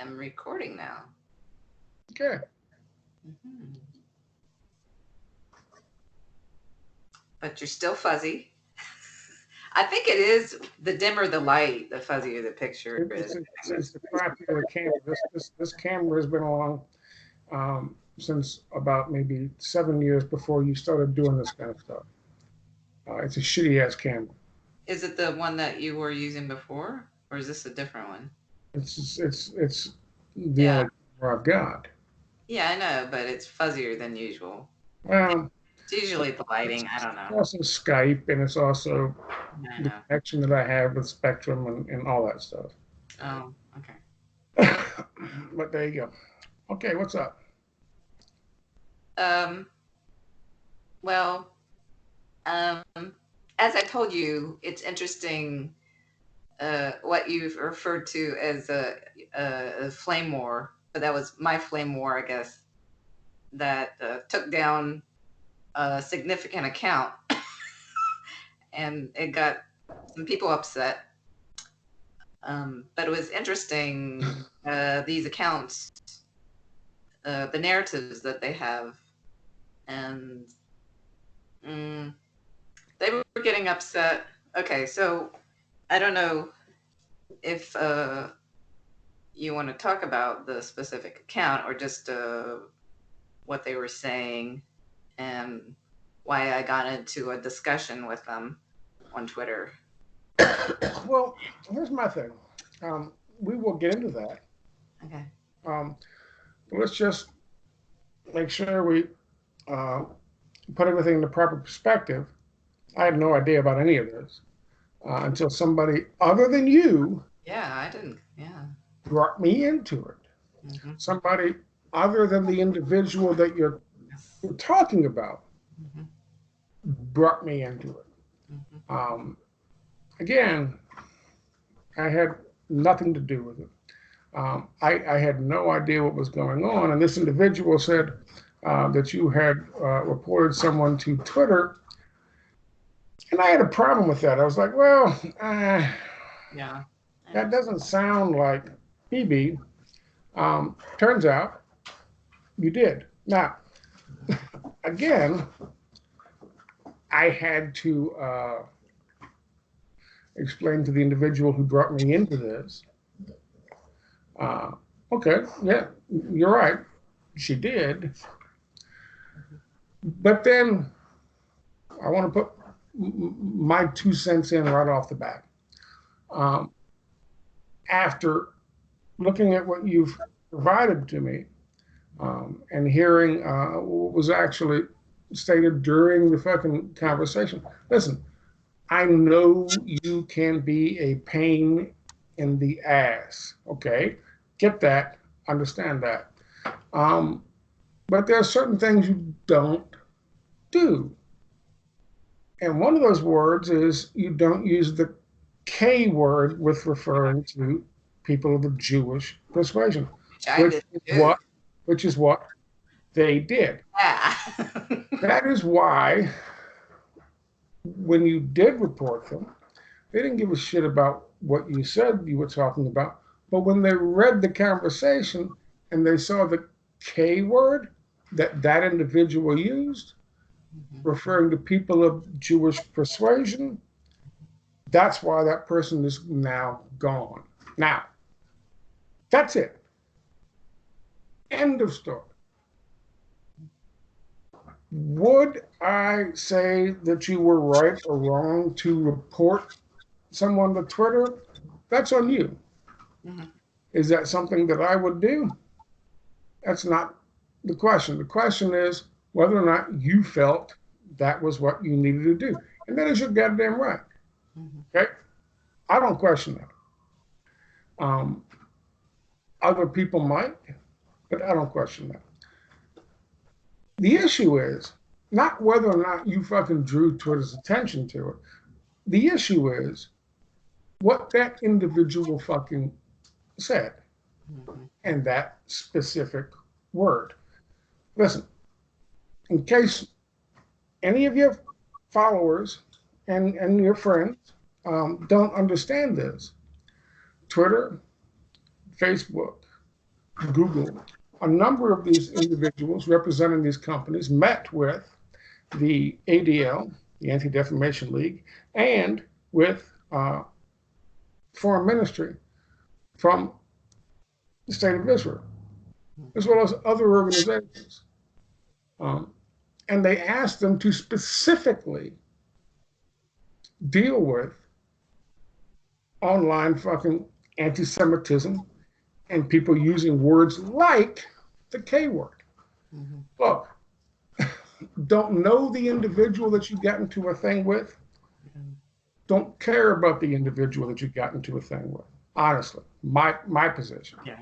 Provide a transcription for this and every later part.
am recording now. Okay. But you're still fuzzy. I think it is the dimmer the light, the fuzzier the picture is. It's the crappier camera. This camera has been along since about maybe 7 years before you started doing this kind of stuff. It's a shitty ass camera. Is it the one that you were using before, or is this a different one? It's the only camera I've got. Yeah, I know, but it's fuzzier than usual. It's usually the lighting. I don't know. It's also Skype, and it's also the connection that I have with Spectrum and all that stuff. Oh, okay. But there you go. Okay, what's up? Well, as I told you, it's interesting what you've referred to as a flame war, but that was my flame war, I guess, that took down a significant account and it got some people upset. But it was interesting, these accounts, the narratives that they have, and they were getting upset. Okay, so I don't know if you want to talk about the specific account or just what they were saying and why I got into a discussion with them on Twitter. Well, here's my thing. We will get into that. Okay. Let's just make sure we put everything in the proper perspective. I had no idea about any of this until somebody other than you brought me into it. Mm-hmm. Somebody other than the individual that you're talking about brought me into it. Mm-hmm. Again, I had nothing to do with it. I had no idea what was going on. And this individual said that you had reported someone to Twitter. And I had a problem with that. I was like, well, that doesn't sound like BB. Turns out you did. Now, again, I had to explain to the individual who brought me into this. Okay, yeah, you're right. She did. But then I want to put my 2 cents in right off the bat. After looking at what you've provided to me and hearing what was actually stated during the fucking conversation. Listen, I know you can be a pain in the ass, okay? Get that, understand that. But there are certain things you don't do. And one of those words is you don't use the K word with referring to people of the Jewish persuasion, which is what they did. Yeah. That is why when you did report them, they didn't give a shit about what you said you were talking about. But when they read the conversation and they saw the K word that individual used, referring to people of Jewish persuasion, that's why that person is now gone. Now, that's it. End of story. Would I say that you were right or wrong to report someone to Twitter? That's on you. Mm-hmm. Is that something that I would do? That's not the question. The question is whether or not you felt that was what you needed to do. And that is your goddamn right. Mm-hmm. Okay? I don't question that. Other people might, but I don't question that. The issue is not whether or not you fucking drew Twitter's attention to it. The issue is what that individual fucking said and that specific word. Listen, in case any of your followers and your friends don't understand this, Twitter, Facebook, Google, a number of these individuals representing these companies met with the ADL, the Anti-Defamation League, and with foreign ministry from the state of Israel, as well as other organizations. And they asked them to specifically deal with online fucking anti-Semitism and people using words like the K word. Mm-hmm. Look, don't know the individual that you got into a thing with. Don't care about the individual that you got into a thing with. Honestly, my position. Yeah.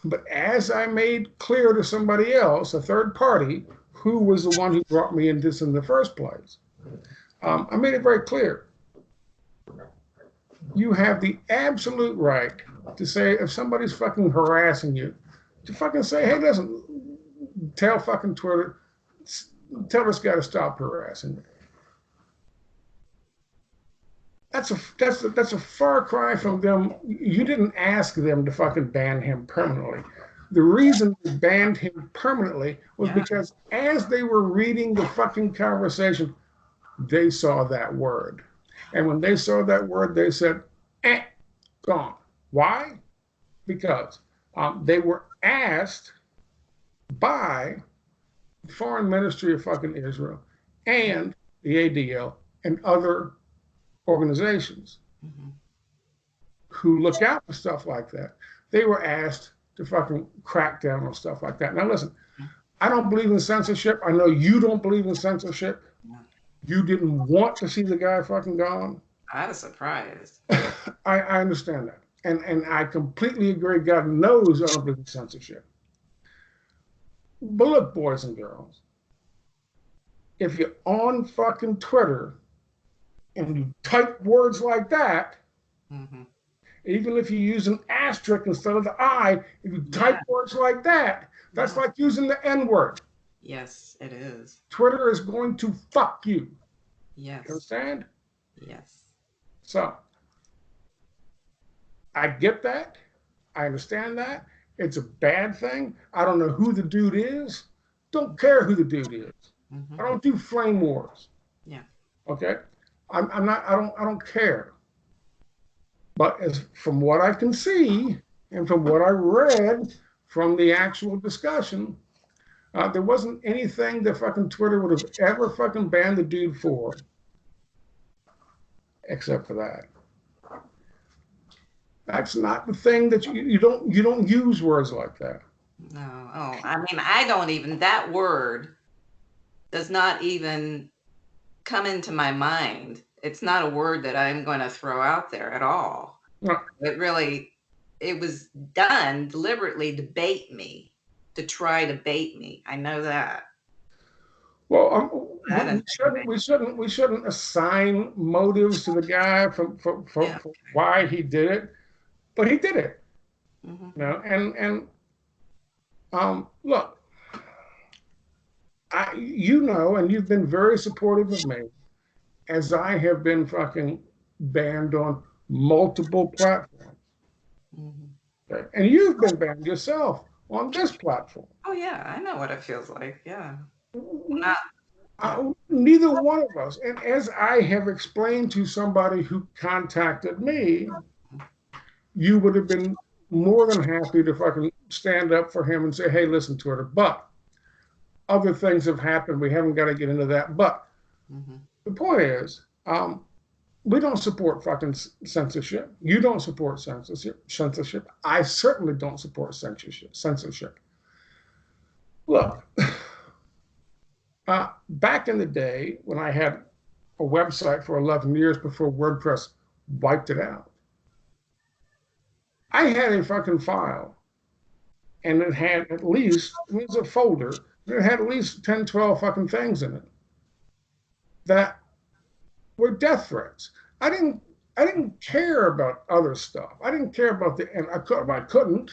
But as I made clear to somebody else, a third party, who was the one who brought me into this in the first place, I made it very clear. You have the absolute right to say, if somebody's fucking harassing you, to fucking say, hey, listen, tell fucking Twitter, tell this guy to stop harassing me. That's a far cry from them. You didn't ask them to fucking ban him permanently. The reason they banned him permanently was because as they were reading the fucking conversation, they saw that word. And when they saw that word, they said, gone. Why? Because they were asked by the Foreign Ministry of fucking Israel and the ADL and other organizations who look out for stuff like that. They were asked to fucking crack down on stuff like that. Now listen, I don't believe in censorship. I know you don't believe in censorship. You didn't want to see the guy fucking gone. I was surprised. I understand that. And I completely agree. God knows I don't believe in censorship. But look, boys and girls, if you're on fucking Twitter and you type words like that, even if you use an asterisk instead of the I, if you type words like that, that's like using the N-word. Yes, it is. Twitter is going to fuck you. Yes. You understand? Yes. So, I get that. I understand that. It's a bad thing. I don't know who the dude is. Don't care who the dude is. I don't do flame wars. Yeah. Okay? I don't care. But as from what I can see and from what I read from the actual discussion, there wasn't anything that fucking Twitter would have ever fucking banned the dude for, except for that. That's not the thing that you don't use words like that. No. Oh, I mean, I don't even, that word does not even come into my mind. It's not a word that I'm going to throw out there at all. No. It was done deliberately to bait me, to try to bait me. I know that. Well, we shouldn't assign motives to the guy for why he did it, but he did it. You know, and look, you know, and you've been very supportive of me, as I have been fucking banned on multiple platforms. Okay? And you've been banned yourself on this platform. Oh yeah, I know what it feels like. Yeah. Neither one of us. And as I have explained to somebody who contacted me, you would have been more than happy to fucking stand up for him and say, hey, listen, Twitter, but other things have happened. We haven't got to get into that. But the point is, we don't support fucking censorship. You don't support censorship. I certainly don't support censorship. Look, back in the day when I had a website for 11 years before WordPress wiped it out, I had a fucking file, and it had at least, it was a folder, and it had at least 10, 12 fucking things in it that were death threats. I didn't care about other stuff. I didn't care about and I couldn't.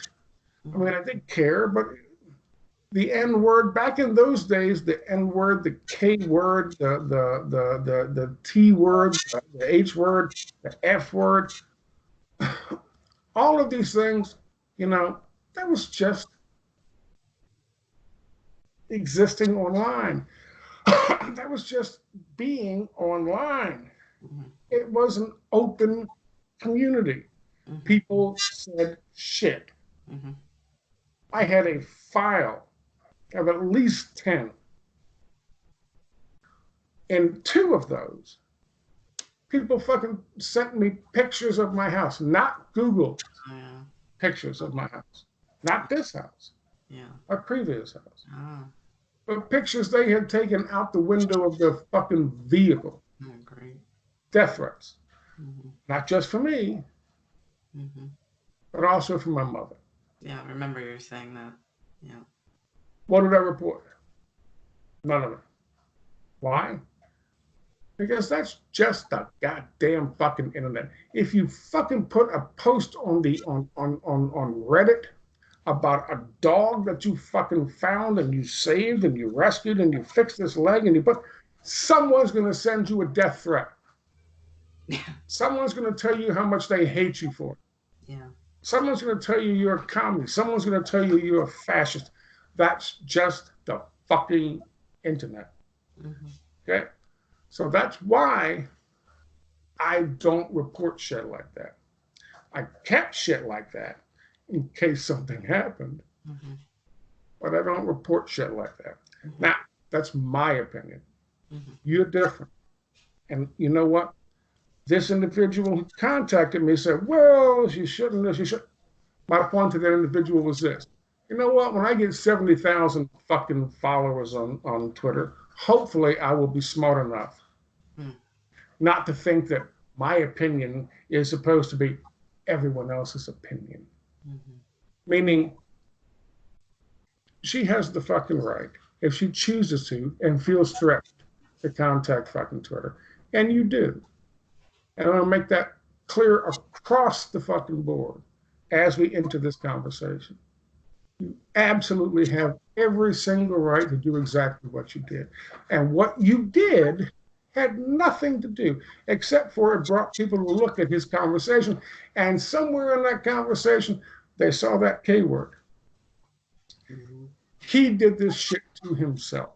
I mean, I did care, but the N word back in those days, the N word, the K word, the T word, the H word, the F word, all of these things, you know, That was just existing online. That was just being online. It was an open community. People said shit. I had a file of at least 10. And 2 of those, people fucking sent me pictures of my house, not Google pictures of my house, not this house, a previous house, but pictures they had taken out the window of their fucking vehicle. Great. Death threats, not just for me, but also for my mother. Yeah, I remember you saying that. Yeah. What did I report? None of it. Why? Because that's just the goddamn fucking internet. If you fucking put a post on Reddit about a dog that you fucking found and you saved and you rescued and you fixed this leg and you put, someone's going to send you a death threat. Someone's going to tell you how much they hate you for it. Yeah. Someone's going to tell you you're a communist. Someone's going to tell you you're a fascist. That's just the fucking internet. Okay? So that's why I don't report shit like that. I kept shit like that in case something happened, but I don't report shit like that. Now, that's my opinion. You're different. And you know what? This individual who contacted me said, well, you shouldn't, you should. My point to that individual was this. You know what? When I get 70,000 fucking followers on Twitter, hopefully I will be smart enough not to think that my opinion is supposed to be everyone else's opinion. Meaning, she has the fucking right, if she chooses to and feels threatened, to contact fucking Twitter. And you do. And I'm going to make that clear across the fucking board as we enter this conversation. You absolutely have every single right to do exactly what you did. And what you did had nothing to do, except for it brought people to look at his conversation. And somewhere in that conversation, they saw that K word. He did this shit to himself.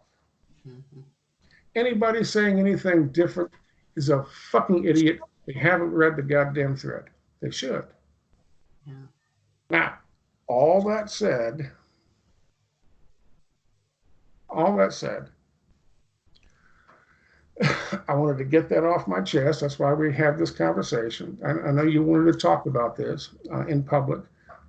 Anybody saying anything different is a fucking idiot. They haven't read the goddamn thread. They should. Now, all that said, I wanted to get that off my chest. That's why we have this conversation. I know you wanted to talk about this in public.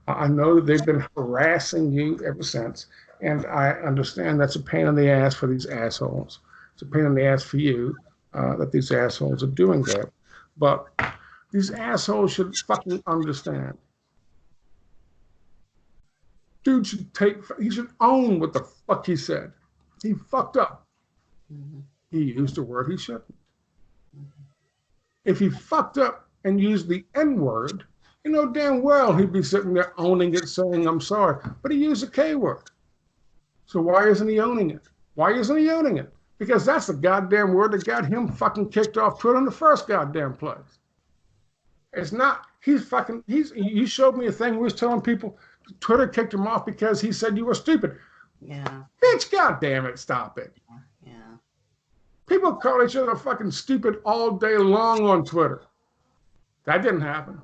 I know that they've been harassing you ever since, and I understand that's a pain in the ass for these assholes. It's a pain in the ass for you that these assholes are doing that. But these assholes should fucking understand. Dude he should own what the fuck he said. He fucked up. He used a word he shouldn't. If he fucked up and used the N-word, you know damn well he'd be sitting there owning it, saying, I'm sorry. But he used a K word. So why isn't he owning it? Why isn't he owning it? Because that's the goddamn word that got him fucking kicked off Twitter in the first goddamn place. It's not, you showed me a thing where he was telling people Twitter kicked him off because he said you were stupid. Yeah. Bitch, goddamn it, stop it. Yeah. People call each other fucking stupid all day long on Twitter. That didn't happen.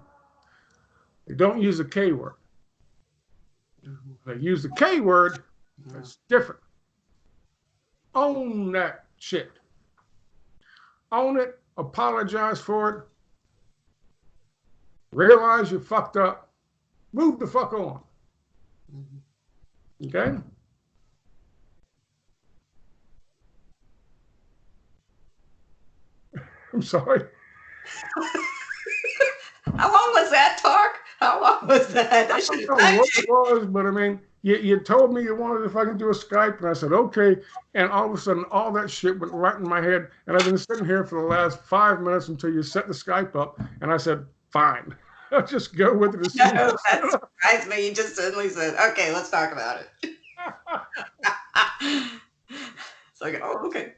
They don't use the K word. They use the K word, that's different. Own that shit. Own it, apologize for it, realize you fucked up, move the fuck on. Okay? I'm sorry. How long was that talk? How long was that? I don't know what it was, but I mean, you told me you wanted to fucking do a Skype, and I said, okay. And all of a sudden, all that shit went right in my head. And I've been sitting here for the last 5 minutes until you set the Skype up. And I said, fine. I'll just go with it. No, that surprised me. You just suddenly said, okay, let's talk about it. It's like, oh, okay.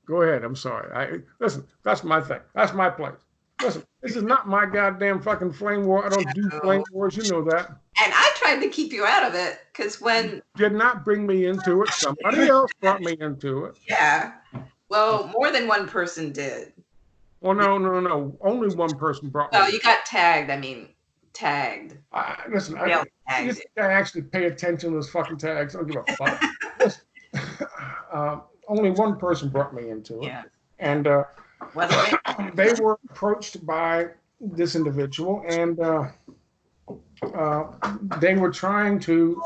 Go ahead. I'm sorry. Listen, that's my thing. That's my place. Listen, This is not my goddamn fucking flame war. I don't do flame wars. You know that. And I tried to keep you out of it because when you did not bring me into it, somebody else brought me into it. Yeah. Well, more than one person did. Well, no. Only one person brought me. Oh, you got tagged. I mean, tagged. Listen, I actually pay attention to those fucking tags. I don't give a fuck. Only one person brought me into it. Yeah. And they were approached by this individual, and they were trying to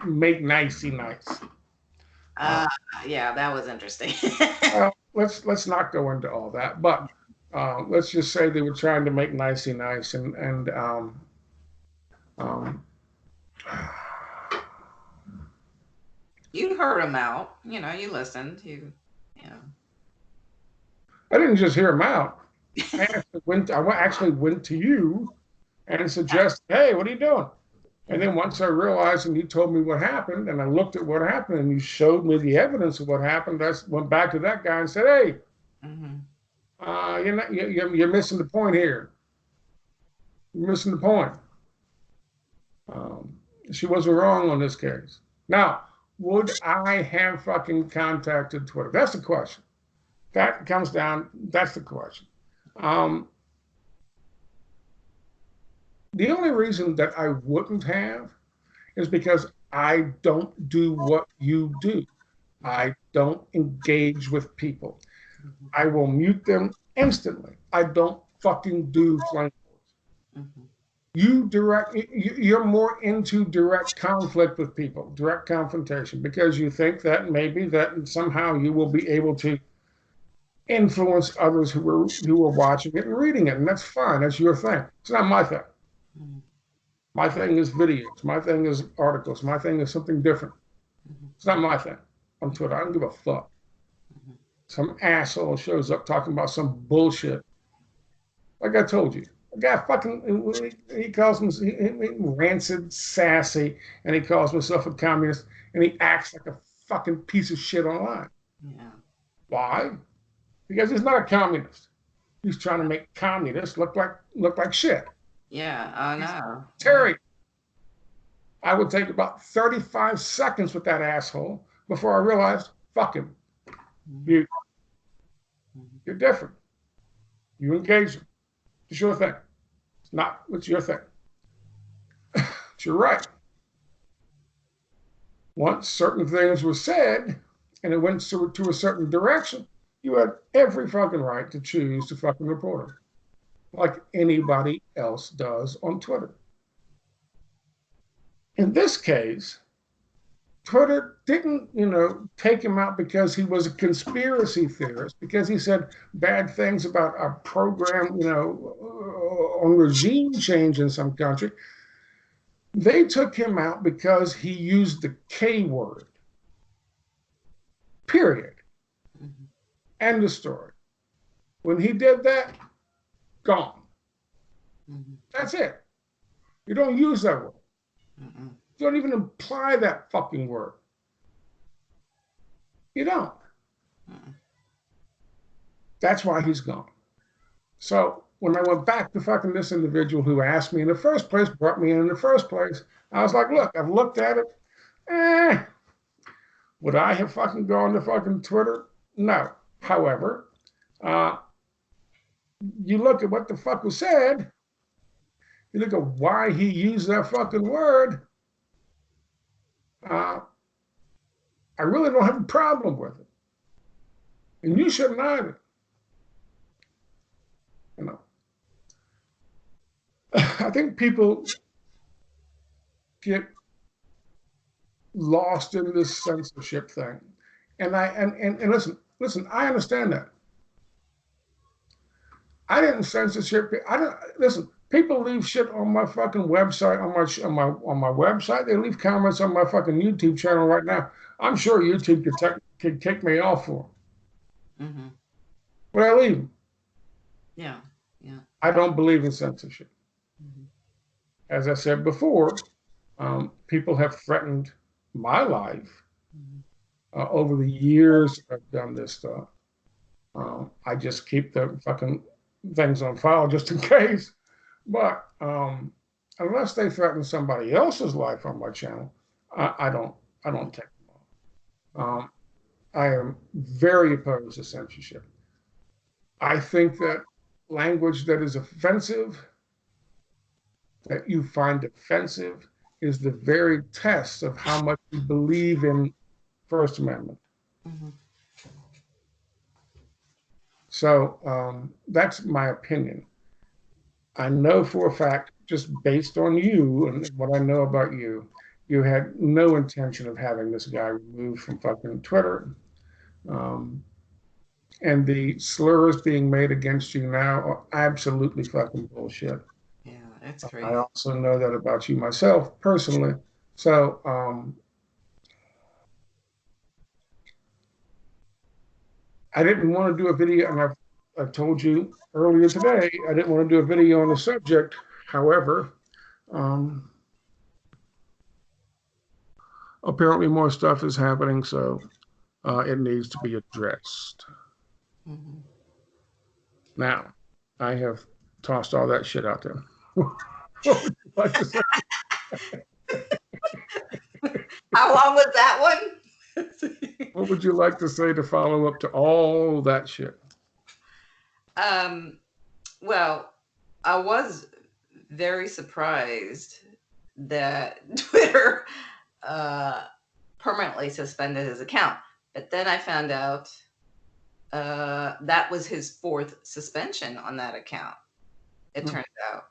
make nicey nice. Yeah, that was interesting. Let's not go into all that, but let's just say they were trying to make nicey nice, and you heard him out. You know, you listened. I didn't just hear him out. I actually went to you and suggested, hey, what are you doing? And then once I realized and you told me what happened, and I looked at what happened, and you showed me the evidence of what happened, I went back to that guy and said, hey, you're missing the point here. You're missing the point. She wasn't wrong on this case. Now, would I have fucking contacted Twitter? That's the question. That comes down, that's the question. The only reason that I wouldn't have is because I don't do what you do. I don't engage with people. I will mute them instantly. I don't fucking do flame wars. You're more into direct conflict with people, direct confrontation, because you think that maybe that somehow you will be able to influence others who are watching it and reading it, and that's fine. That's your thing. It's not my thing. My thing is videos. My thing is articles. My thing is something different. It's not my thing on Twitter. I don't give a fuck. Some asshole shows up talking about some bullshit. Like I told you, a guy fucking, he calls me rancid, sassy, and he calls himself a communist, and he acts like a fucking piece of shit online. Yeah. Why? Because he's not a communist. He's trying to make communists look like shit. Yeah, I know. Terry, I would take about 35 seconds with that asshole before I realized, fuck him. You're different. You engage him. It's your thing. It's your thing. It's your right. Once certain things were said and it went to a certain direction, you had every fucking right to choose to fucking report him, like anybody else does on Twitter. In this case, Twitter didn't, take him out because he was a conspiracy theorist, because he said bad things about our program, on regime change in some country. They took him out because he used the K word. Period. End of story. When he did that, gone. That's it. You don't use that word. You don't even imply that fucking word. You don't. That's why he's gone. So when I went back to fucking this individual who asked me in the first place, brought me in the first place, I was like, look, I've looked at it. Would I have fucking gone to fucking Twitter? No. However, you look at what the fuck was said, you look at why he used that fucking word, I really don't have a problem with it. And you shouldn't either. I think people get lost in this censorship thing. And listen, I understand that. I didn't censorship. Listen. People leave shit on my fucking website, on my website. They leave comments on my fucking YouTube channel right now. I'm sure YouTube could kick me off for them. But I leave them. Yeah. I don't believe in censorship. As I said before, people have threatened my life over the years I've done this stuff. I just keep the fucking things on file just in case. But unless they threaten somebody else's life on my channel, I don't take them on. I am very opposed to censorship. I think that language that is offensive, that you find offensive, is the very test of how much you believe in First Amendment. Mm-hmm. So that's my opinion. I know for a fact, just based on you and what I know about you, you had no intention of having this guy removed from fucking Twitter. And the slurs being made against you now are absolutely fucking bullshit. Yeah, that's I crazy. also know that about you myself personally. So I didn't want to do a video, and I told you earlier today, I didn't want to do a video on the subject. However, apparently more stuff is happening, so it needs to be addressed. Mm-hmm. Now, I have tossed all that shit out there. What would you like to say? How long was that one? What would you like to say to follow up to all that shit? Well, I was very surprised that Twitter permanently suspended his account. But then I found out that was his 4th suspension on that account, it turns out.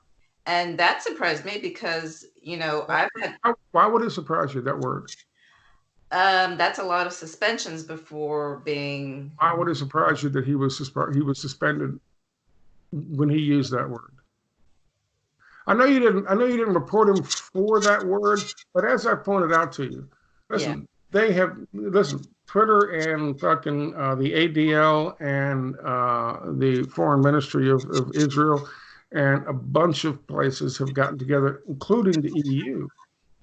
And that surprised me because, you know, I've had... Why would it surprise you, that word? That's a lot of suspensions before being... Why would it surprise you that he was suspended when he used that word? I know you didn't report him for that word, but as I pointed out to you, listen, Twitter and fucking the ADL and the Foreign Ministry of Israel and a bunch of places have gotten together, including the EU,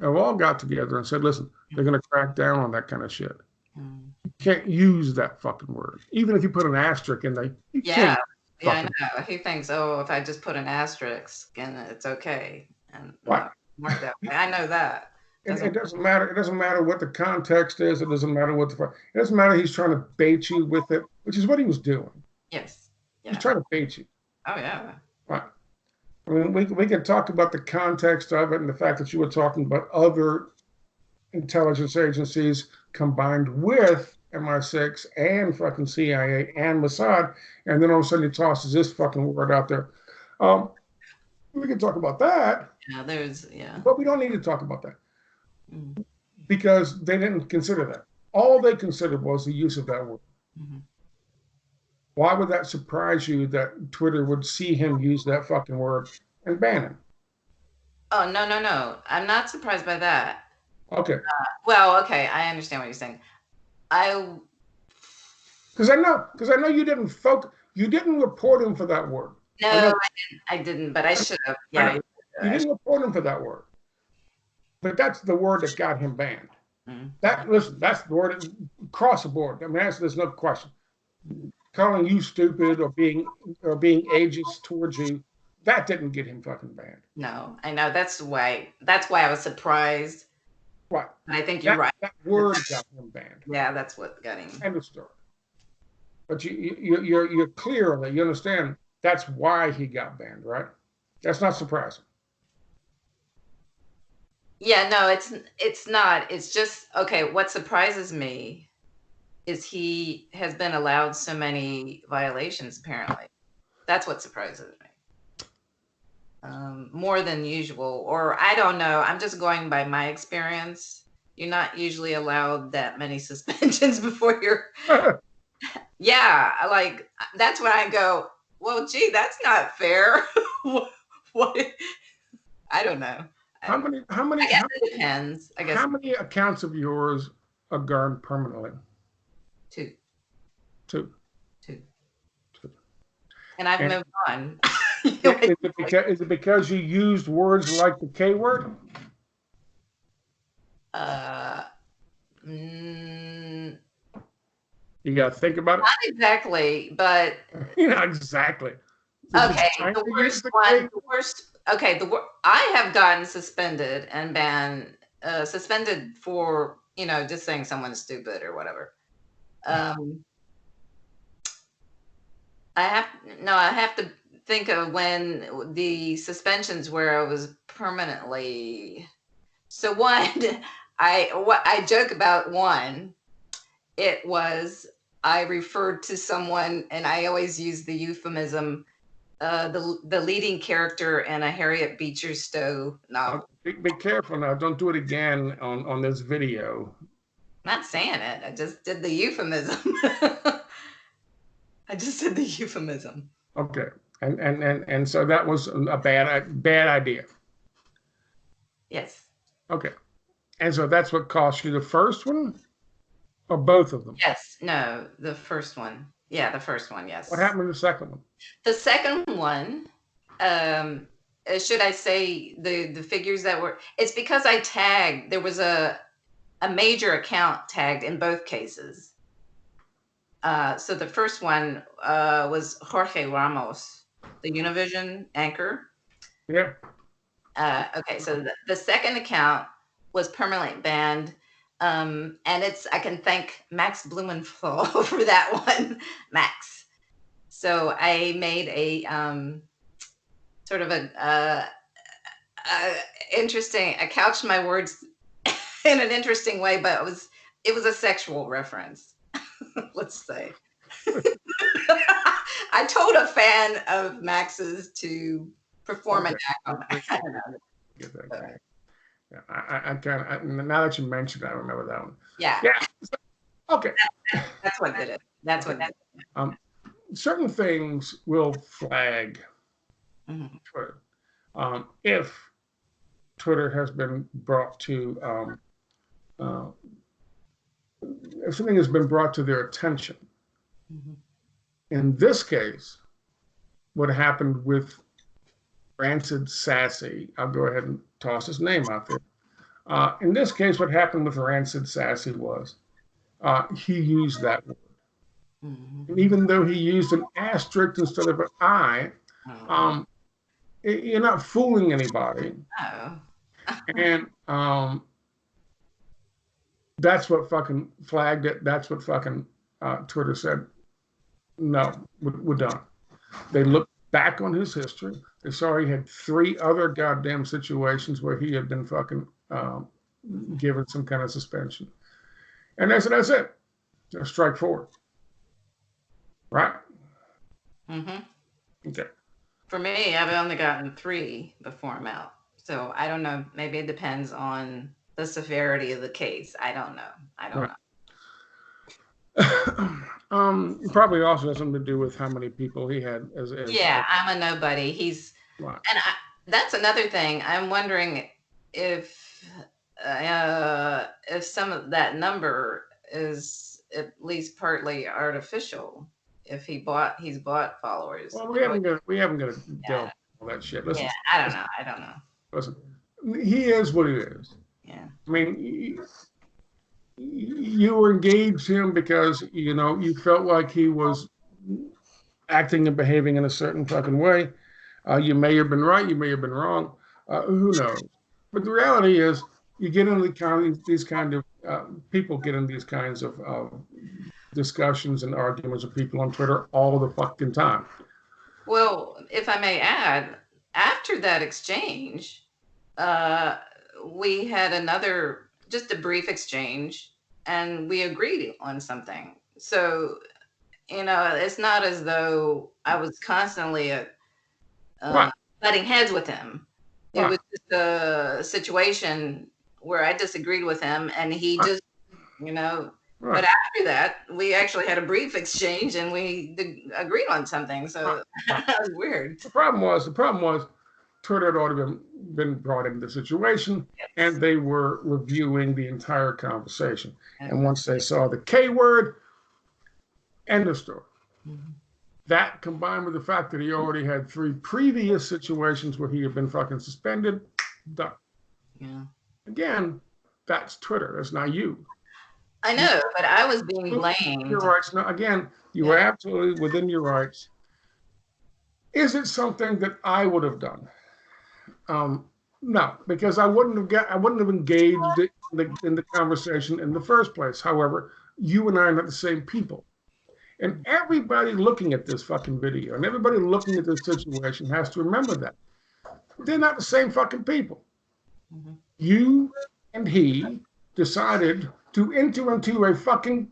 have all got together and said, listen, they're going to crack down on that kind of shit. You can't use that fucking word. Even if you put an asterisk in there, you can't. Yeah, I know. He thinks, oh, if I just put an asterisk in it, it's okay. And right. Not that way. I know that. It doesn't matter. It doesn't matter what the context is. It doesn't matter what it doesn't matter. He's trying to bait you with it, which is what he was doing. Yes. Yeah. He's trying to bait you. Oh yeah. Right. I mean, we can talk about the context of it and the fact that you were talking about other intelligence agencies combined with MI6 and fucking CIA and Mossad, and then all of a sudden he tosses this fucking word out there. We can talk about that. Yeah, but we don't need to talk about that because they didn't consider that. All they considered was the use of that word. Mm-hmm. Why would that surprise you that Twitter would see him use that fucking word and ban him? Oh, no. I'm not surprised by that. Okay. Okay, I understand what you're saying. Because I know you didn't report him for that word. No, I didn't, but I should have. Yeah. You didn't report him for that word. But that's the word that got him banned. Mm-hmm. That's the word across the board. I mean, there's no question. Calling you stupid or being ageist towards you, that didn't get him fucking banned. No, I know. That's why I was surprised. Right. I think you're right. That word got him banned. Yeah, that's what got him. End of story. But you're clear on that. You understand that's why he got banned, right? That's not surprising. Yeah, no, it's not. It's just, okay, what surprises me is he has been allowed so many violations, apparently. That's what surprises me. More than usual, or I don't know. I'm just going by my experience. You're not usually allowed that many suspensions before you're... Yeah, like, that's when I go, well, gee, that's not fair. What? I don't know. How many? I guess it depends. I guess. How many accounts of yours are gone permanently? 2. 2. And I've moved on. Is it because you used words like the K word? You got to think about it. Not exactly, but not exactly. Okay, the worst one, the worst. Okay, I have gotten suspended and banned, suspended for just saying someone's stupid or whatever. I have to think of when the suspensions where I was permanently. So one, I joke about one. It was I referred to someone, and I always use the euphemism, the leading character in a Harriet Beecher Stowe novel. Be careful now. Don't do it again on this video. I'm not saying it. I just did the euphemism. I just did the euphemism. Okay, and so that was a bad idea. Yes. Okay, and so that's what cost you the first one, or both of them? Yes. No, the first one. Yeah, the first one. Yes. What happened to the second one? The second one, should I say the figures that were? It's because I tagged. There was a major account tagged in both cases. So the first one was Jorge Ramos, the Univision anchor. Yeah. Okay, so the second account was permanently banned, and I can thank Max Blumenthal for that one, Max. So I made a sort of interesting. I couched my words in an interesting way, but it was a sexual reference. Let's say. I told a fan of Max's to perform an act on that. I don't know. Yeah, I kind of, now that you mentioned it, I remember that one. Yeah. Yeah. Okay. That's what did it. That's what did it. Certain things will flag Twitter. If Twitter has been brought to, if something has been brought to their attention. In this case, what happened with Rancid Sassy, I'll go ahead and toss his name out there. In this case, what happened with Rancid Sassy was he used that word. And even though he used an asterisk instead of an I, you're not fooling anybody. Oh. And that's what fucking flagged it. That's what fucking Twitter said. No, we're done. They looked back on his history. They saw he had 3 other goddamn situations where he had been fucking given some kind of suspension. And they said, that's it. Just strike forward. Right? Okay. For me, I've only gotten 3 before I'm out. So I don't know. Maybe it depends on the severity of the case. I don't know. I don't know. Probably also has something to do with how many people he had as yeah, I'm a nobody. And that's another thing. I'm wondering if some of that number is at least partly artificial. If he's bought followers. Well, we haven't got to delve all that shit. Listen, yeah, I don't know. Listen, he is what he is. Yeah. I mean, you were engaged him because you felt like he was acting and behaving in a certain fucking way. You may have been right, you may have been wrong. Who knows? But the reality is, you get into these kind of people get in these kinds of discussions and arguments with people on Twitter all the fucking time. Well, if I may add, after that exchange, we had just a brief exchange, and we agreed on something. So, it's not as though I was constantly butting heads with him. It was just a situation where I disagreed with him, and he just, But after that, we actually had a brief exchange, and we agreed on something. So that was weird. The problem was, Twitter had already been brought into the situation, and they were reviewing the entire conversation. And once they saw the K word, end of story. That combined with the fact that he already had 3 previous situations where he had been fucking suspended, done. Yeah. Again, that's Twitter. That's not you. I know, but I was being blamed. Your rights. No, again, you were absolutely within your rights. Is it something that I would have done? No, because I wouldn't have engaged in the conversation in the first place. However, you and I are not the same people. And everybody looking at this fucking video and everybody looking at this situation has to remember that. They're not the same fucking people. Mm-hmm. You and he decided to enter into a fucking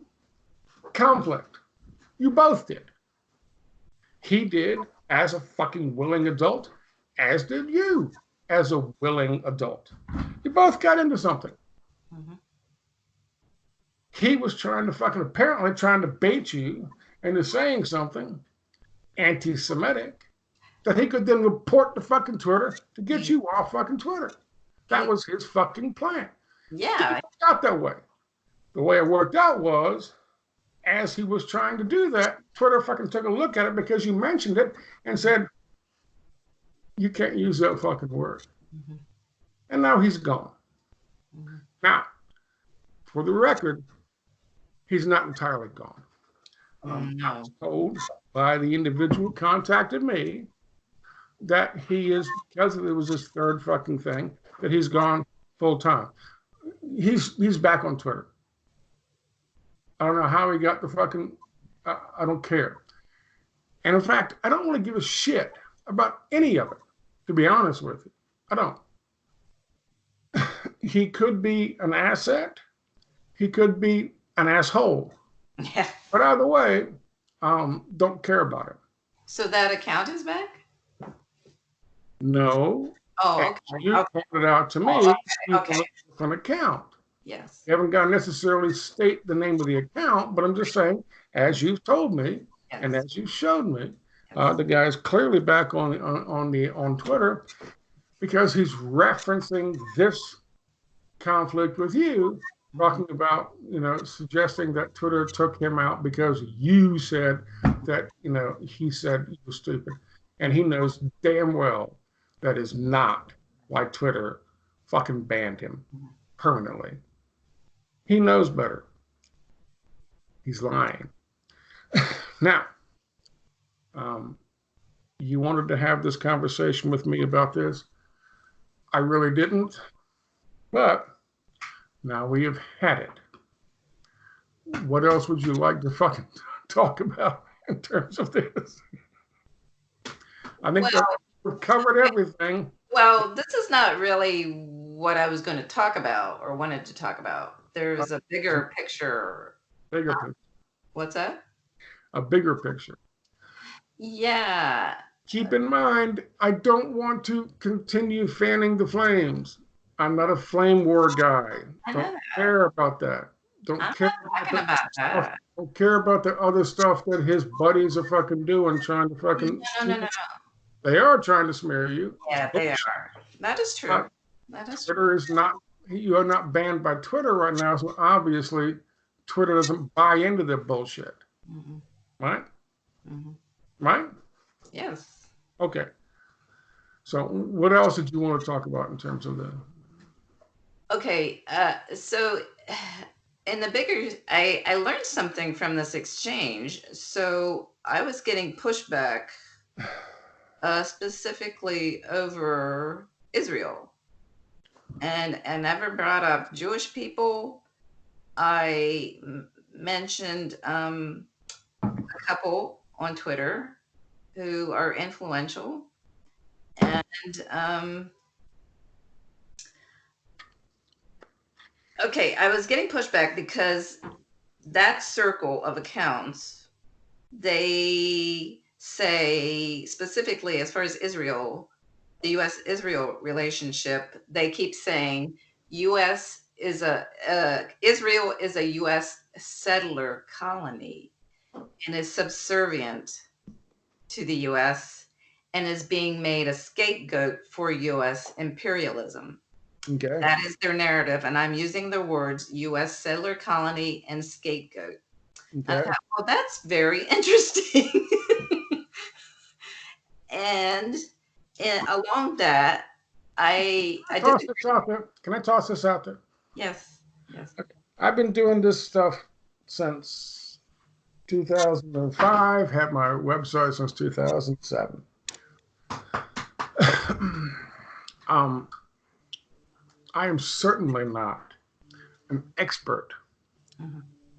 conflict. You both did. He did as a fucking willing adult, as did you as a willing adult. You both got into something. Mm-hmm. He was apparently trying to bait you into saying something anti-Semitic that he could then report to fucking Twitter to get you off fucking Twitter. That was his fucking plan. Yeah. It worked out that way. The way it worked out was, as he was trying to do that, Twitter fucking took a look at it because you mentioned it and said, you can't use that fucking word. Mm-hmm. And now he's gone. Mm-hmm. Now, for the record, he's not entirely gone. No. I was told by the individual who contacted me that he is, because it was his third fucking thing, that he's gone full time. He's back on Twitter. I don't know how he got the fucking, I don't care. And in fact, I don't want to give a shit about any of it, to be honest with you. I don't. He could be an asset. He could be an asshole. Yeah. But either way, don't care about it. So that account is back? No. Oh, okay. You pointed out to me, okay. An account. Yes. You haven't got to necessarily state the name of the account, but I'm just saying, as you've told me, Yes. and as you showed me, Yes. the guy's clearly back on Twitter because he's referencing this conflict with you, talking about, suggesting that Twitter took him out because you said that, he said you were stupid. And he knows damn well that is not why Twitter fucking banned him permanently. He knows better. He's lying. Now, you wanted to have this conversation with me about this. I really didn't, but now we have had it. What else would you like to fucking talk about in terms of this? I think we've covered everything. Well, this is not really what I was going to talk about or wanted to talk about. There's a bigger picture. Bigger picture. What's that? A bigger picture. Yeah. Keep in mind, I don't want to continue fanning the flames. I'm not a flame war guy. Don't care about that. Don't care about that. Don't care about the other stuff that his buddies are fucking doing, trying to fucking. No. They are trying to smear you. Yeah, they are. That is true. That is Twitter is not. You are not banned by Twitter right now, so obviously, Twitter doesn't buy into their bullshit. Mm-hmm. Right? Mm-hmm. Right? Yes. Okay. So, what else did you want to talk about in terms of the? Okay. So, in the bigger, I learned something from this exchange. So, I was getting pushback. Specifically over Israel, and never brought up Jewish people. I mentioned a couple on Twitter who are influential, and okay, I was getting pushback because that circle of accounts, they say specifically as far as Israel, the U.S.-Israel relationship, they keep saying Israel is a U.S. settler colony and is subservient to the U.S. and is being made a scapegoat for U.S. imperialism. Okay. That is their narrative, and I'm using the words U.S. settler colony and scapegoat. Okay. I thought, well, that's very interesting. And along that, I toss this out there. Can I toss this out there? Yes. Okay. I've been doing this stuff since 2005. Had my website since 2007. I am certainly not an expert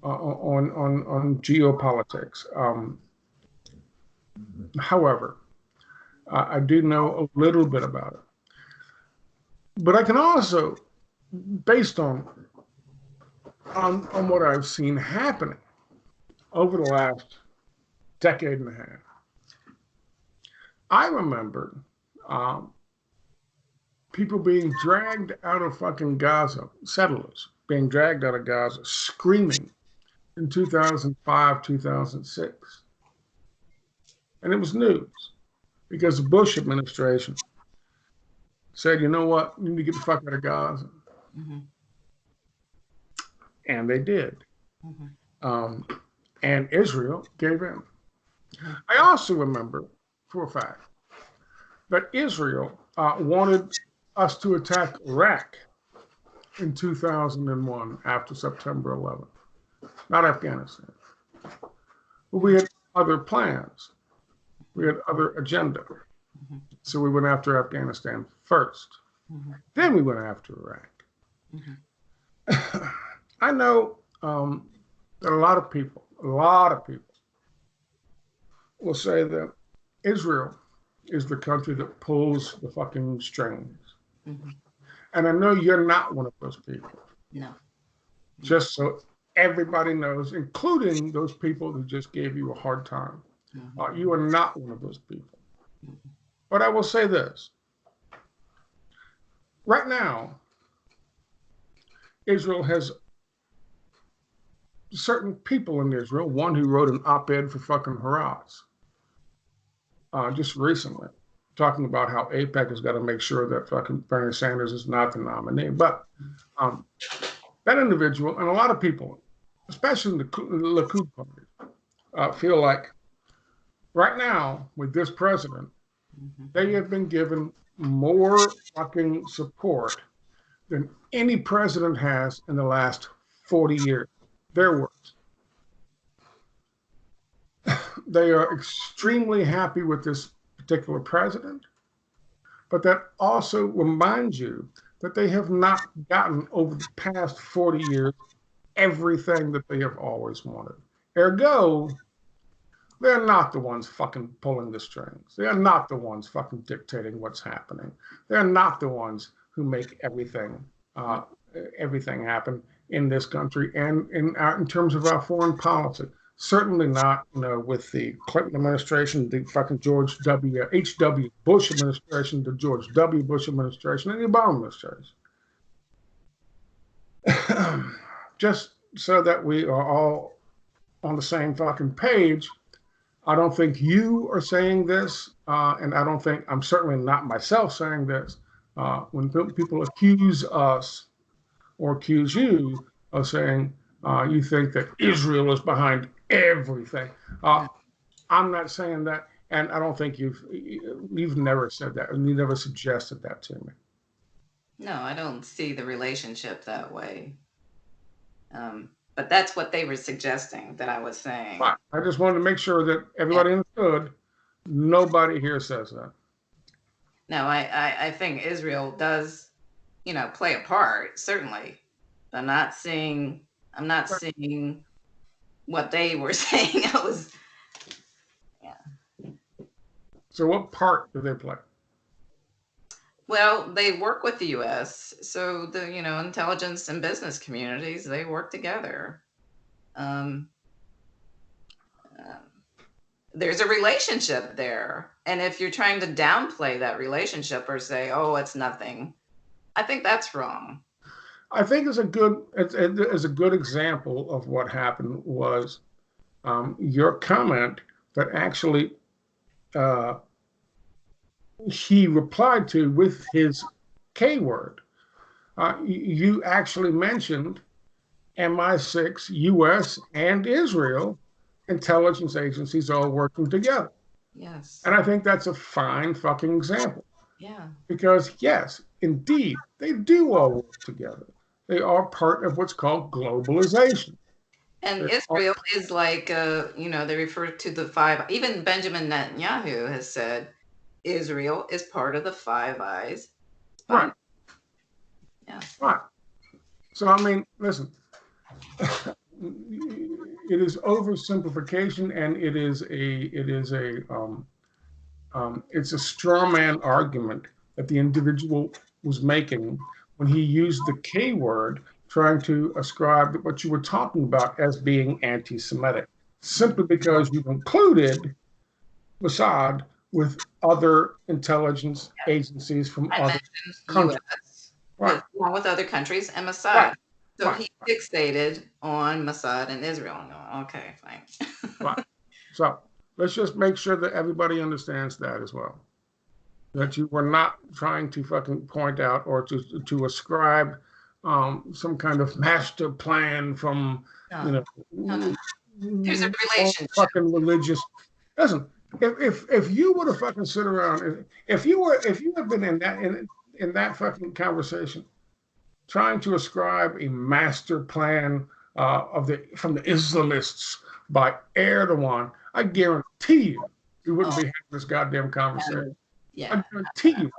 on geopolitics. However, I do know a little bit about it. But I can also, based on what I've seen happening over the last decade and a half, I remember people being dragged out of fucking Gaza, settlers being dragged out of Gaza, screaming in 2005, 2006. And it was news because the Bush administration said, you know what, you need to get the fuck out of Gaza. And they did. And Israel gave in. I also remember for a fact that Israel wanted us to attack Iraq in 2001 after September 11th, not Afghanistan. But we had other plans. We had other agenda. So we went after Afghanistan first. Then we went after Iraq. I know that a lot of people will say that Israel is the country that pulls the fucking strings. And I know you're not one of those people. No. Just so everybody knows, including those people who just gave you a hard time. You are not one of those people. But I will say this. Right now, Israel has certain people in Israel, one who wrote an op-ed for fucking Haaretz just recently, talking about how AIPAC has got to make sure that fucking Bernie Sanders is not the nominee. But that individual and a lot of people, especially in the Likud party, feel like right now with this president, they have been given more fucking support than any president has in the last 40 years. Their words. They are extremely happy with this particular president, but that also reminds you that they have not gotten over the past 40 years everything that they have always wanted. Ergo, they're not the ones fucking pulling the strings. They are not the ones fucking dictating what's happening. They're not the ones who make everything happen in this country and in terms of our foreign policy. Certainly not, with the Clinton administration, the fucking George H.W. Bush administration, the George W. Bush administration, and the Obama administration. Just so that we are all on the same fucking page, I don't think you are saying this, and I'm certainly not myself saying this. When people accuse us or accuse you of saying you think that Israel is behind everything, I'm not saying that, and I don't think you've never said that, and you never suggested that to me. No, I don't see the relationship that way. But that's what they were suggesting that I was saying. I just wanted to make sure that everybody understood. Nobody here says that. No, I think Israel does, play a part, certainly. I'm not seeing what they were saying. So what part do they play? Well, they work with the U.S., so the intelligence and business communities, they work together. There's a relationship there, and if you're trying to downplay that relationship or say, "Oh, it's nothing," I think that's wrong. I think it's a good example of what happened was your comment that actually he replied to with his K word. You actually mentioned MI6, US, and Israel intelligence agencies all working together. Yes. And I think that's a fine fucking example. Yeah. Because yes, indeed, they do all work together. They are part of what's called globalization. And Israel is like, they refer to the five, even Benjamin Netanyahu has said, Israel is part of the Five Eyes. Right. Yeah. Right. So, I mean, listen, it is oversimplification, and it's a straw man argument that the individual was making when he used the K word, trying to ascribe what you were talking about as being anti-Semitic, simply because you've included Mossad with other intelligence agencies from other countries. US, Right. along with other countries, and Mossad. Right. So Right. he fixated on Mossad and Israel. I'm going, okay, fine. Right. So let's just make sure that everybody understands that as well. That you were not trying to fucking point out or to ascribe some kind of master plan from, No. There's a relationship. Fucking religious. Listen, if you would have fucking sit around, if you had been in that fucking conversation, trying to ascribe a master plan from the Islamists by Erdogan, I guarantee you, we wouldn't be having this goddamn conversation. Yeah. I guarantee you.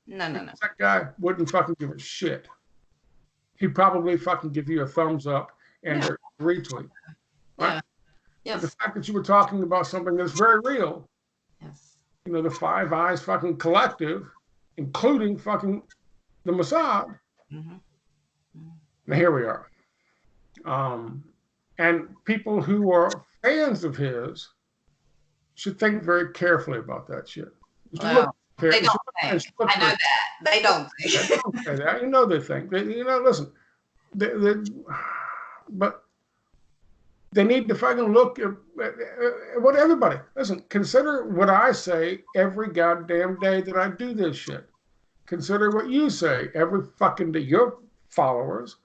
No. That guy wouldn't fucking give a shit. He'd probably fucking give you a thumbs up and a retweet. Right? Yeah. Yes. But the fact that you were talking about something that's very real, Yes. The Five Eyes fucking collective, including fucking the Mossad. Now here we are. And people who are fans of his should think very carefully about that shit. Well, they don't think. I know that. They don't think. They don't say that. They think. Listen, but they need to fucking look at what everybody, listen, consider what I say every goddamn day that I do this shit. Consider what you say every fucking day. Your followers,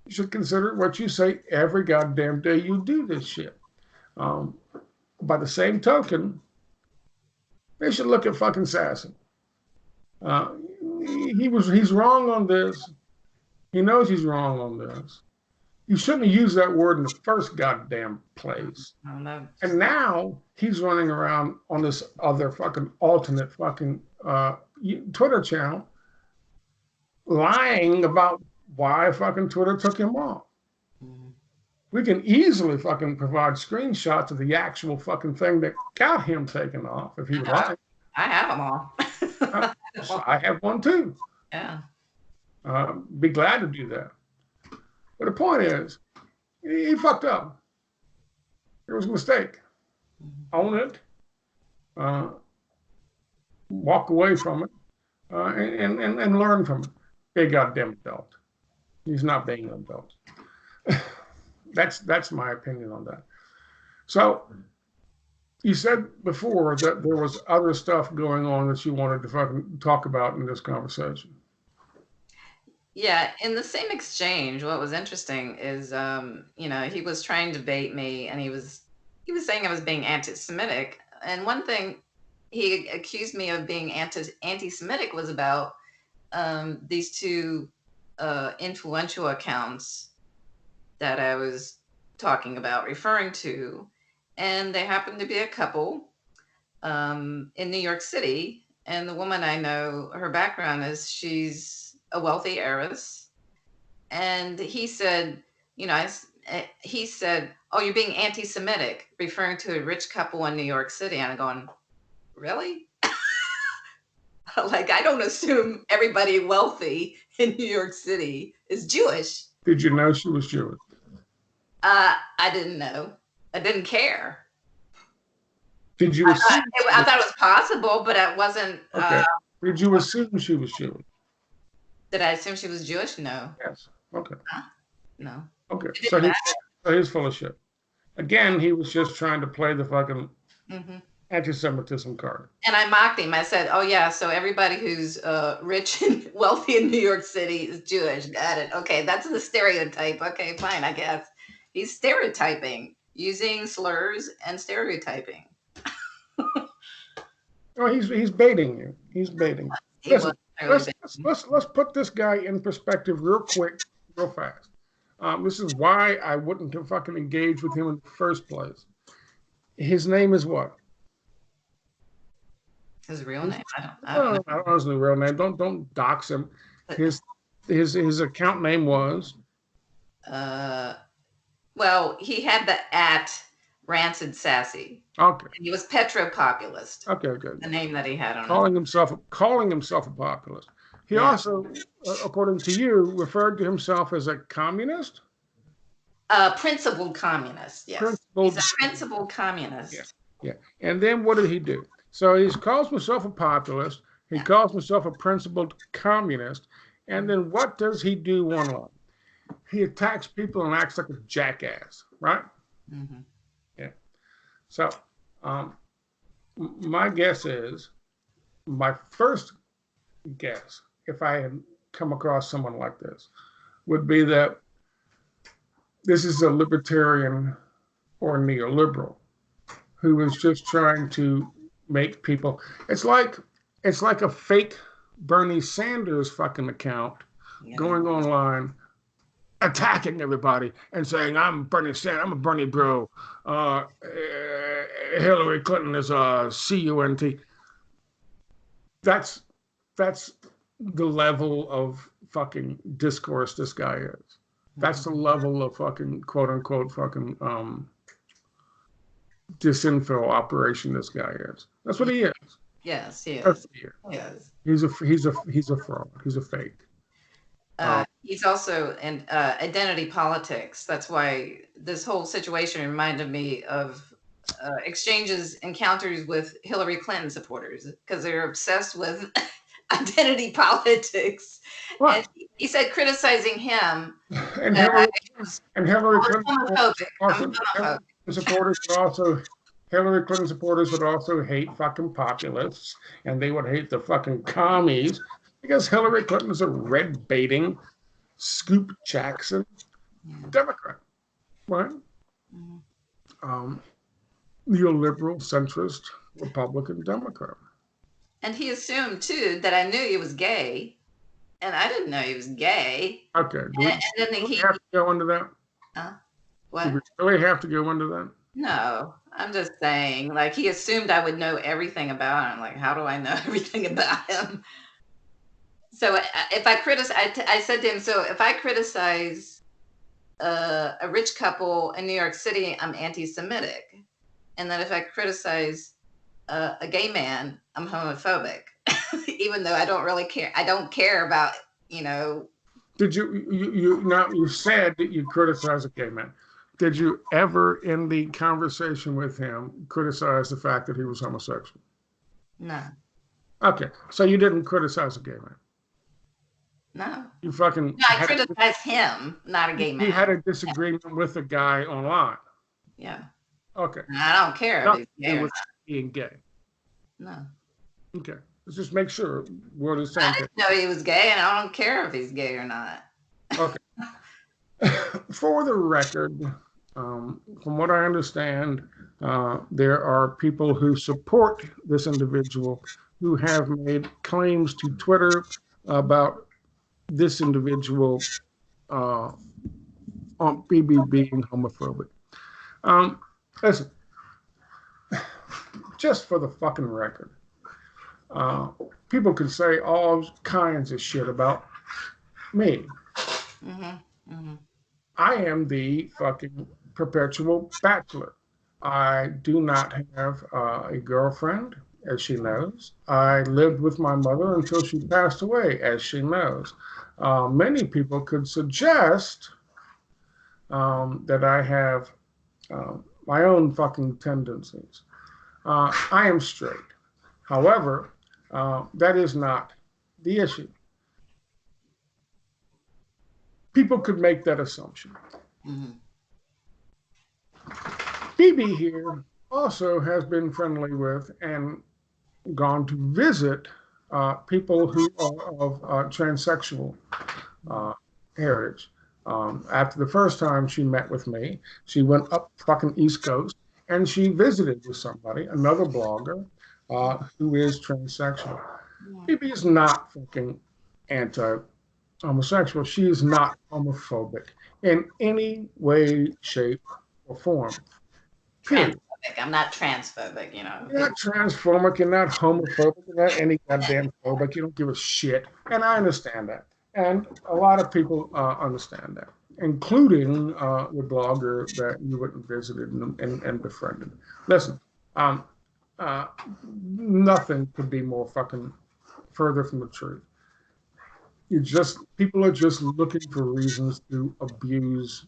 you should consider what you say every goddamn day you do this shit. By the same token, they should look at fucking Sassy. He's wrong on this. He knows he's wrong on this. You shouldn't have used that word in the first goddamn place. No. And now he's running around on this other fucking alternate fucking Twitter channel lying about why fucking Twitter took him off. We can easily fucking provide screenshots of the actual fucking thing that got him taken off if he would like. I have them all. I have one too. Yeah. Be glad to do that. But the point is, he fucked up. It was a mistake. Own it. Walk away from it. And learn from it. Be a goddamn adult. He's not being an adult. That's my opinion on that. So you said before that there was other stuff going on that you wanted to fucking talk about in this conversation. Yeah, in the same exchange, what was interesting is, he was trying to bait me, and he was saying I was being anti-Semitic. And one thing he accused me of being anti-Semitic was about these two influential accounts that I was talking about, referring to, and they happened to be a couple in New York City. And the woman I know, her background is she's a wealthy heiress. And he said, oh, you're being anti-Semitic, referring to a rich couple in New York City. And I'm going, really? Like, I don't assume everybody wealthy in New York City is Jewish. Did you know she was Jewish? I didn't know. I didn't care. Did you assume? I thought it was possible, but it wasn't. Okay. Did you assume she was Jewish? Did I assume she was Jewish? No. Yes. Okay. No. Okay. So he's full of shit. Again, he was just trying to play the fucking anti-Semitism card. And I mocked him. I said, oh, yeah, so everybody who's rich and wealthy in New York City is Jewish. Got it. Okay, that's the stereotype. Okay, fine, I guess. He's stereotyping, using slurs and stereotyping. Oh, he's baiting you. He's baiting you. Listen, let's put this guy in perspective real quick, real fast. This is why I wouldn't have fucking engaged with him in the first place. His name is what? His real name? I don't I don't know his real name. Don't dox him. know. His account name was. Well, he had the at Rancid Sassy. Okay. And he was Petro Populist. Okay. The name that he had on calling himself a populist. He also, according to you, referred to himself as a communist. Principled communist. Yes, he's a principled communist. Yeah. And then what did he do? So he calls himself a populist. He calls himself a principled communist. And then what does he do online? He attacks people and acts like a jackass, right? Mm-hmm. Yeah. So my guess is, my first guess, if I had come across someone like this, would be that this is a libertarian or neoliberal who is just trying to make people. It's like a fake Bernie Sanders fucking account going online, attacking everybody and saying, I'm Bernie Sanders, I'm a Bernie bro. Hillary Clinton is a CUNT. That's the level of fucking discourse this guy is. That's the level of fucking quote unquote fucking disinfo operation this guy is. That's what he is. Yes, he is. That's what he is. Yes. He's a fraud. He's a fake. He's also in identity politics. That's why this whole situation reminded me of encounters with Hillary Clinton supporters, because they're obsessed with identity politics. What? And he said criticizing him. And Hillary Clinton supporters would also hate fucking populists, and they would hate the fucking commies, because Hillary Clinton is a red baiting, Scoop Jackson Democrat, right? Neoliberal, centrist, Republican Democrat. And he assumed too that I knew he was gay, and I didn't know he was gay. Okay. And then he have to go into that. What? Do we really have to go into that? No, I'm just saying, like, he assumed I would know everything about him. Like, how do I know everything about him? So if I criticize, I said to him, so if I criticize a rich couple in New York City, I'm anti-Semitic. And then if I criticize a gay man, I'm homophobic, even though I don't really care. I don't care about, Did you said that you criticize a gay man. Did you ever, in the conversation with him, criticize the fact that he was homosexual? No. Okay, so you didn't criticize a gay man. No. You fucking. No, I criticized him, not a gay man. You had a disagreement with a guy online. Yeah. Okay. I don't care if he's gay or not. Being gay. No. Okay. Let's just make sure we're the same. I didn't know he was gay, and I don't care if he's gay or not. Okay. For the record, from what I understand, there are people who support this individual who have made claims to Twitter about this individual on BB being homophobic. Listen, just for the fucking record, people can say all kinds of shit about me. I am the fucking perpetual bachelor. I do not have a girlfriend, as she knows. I lived with my mother until she passed away, as she knows. Many people could suggest that I have my own fucking tendencies. I am straight. However, that is not the issue. People could make that assumption. BB here also has been friendly with and gone to visit people who are of transsexual heritage. After the first time she met with me, she went up fucking East Coast and she visited with somebody, another blogger, who is transsexual. BB is not fucking anti-homosexual. She is not homophobic in any way, shape, or form. Period. I'm not transphobic, you know. You're not transphobic, you're not homophobic, you're not any goddamn phobic. You don't give a shit. And I understand that. And a lot of people understand that, including the blogger that you went and visited and befriended. Listen, nothing could be more fucking further from the truth. People are just looking for reasons to abuse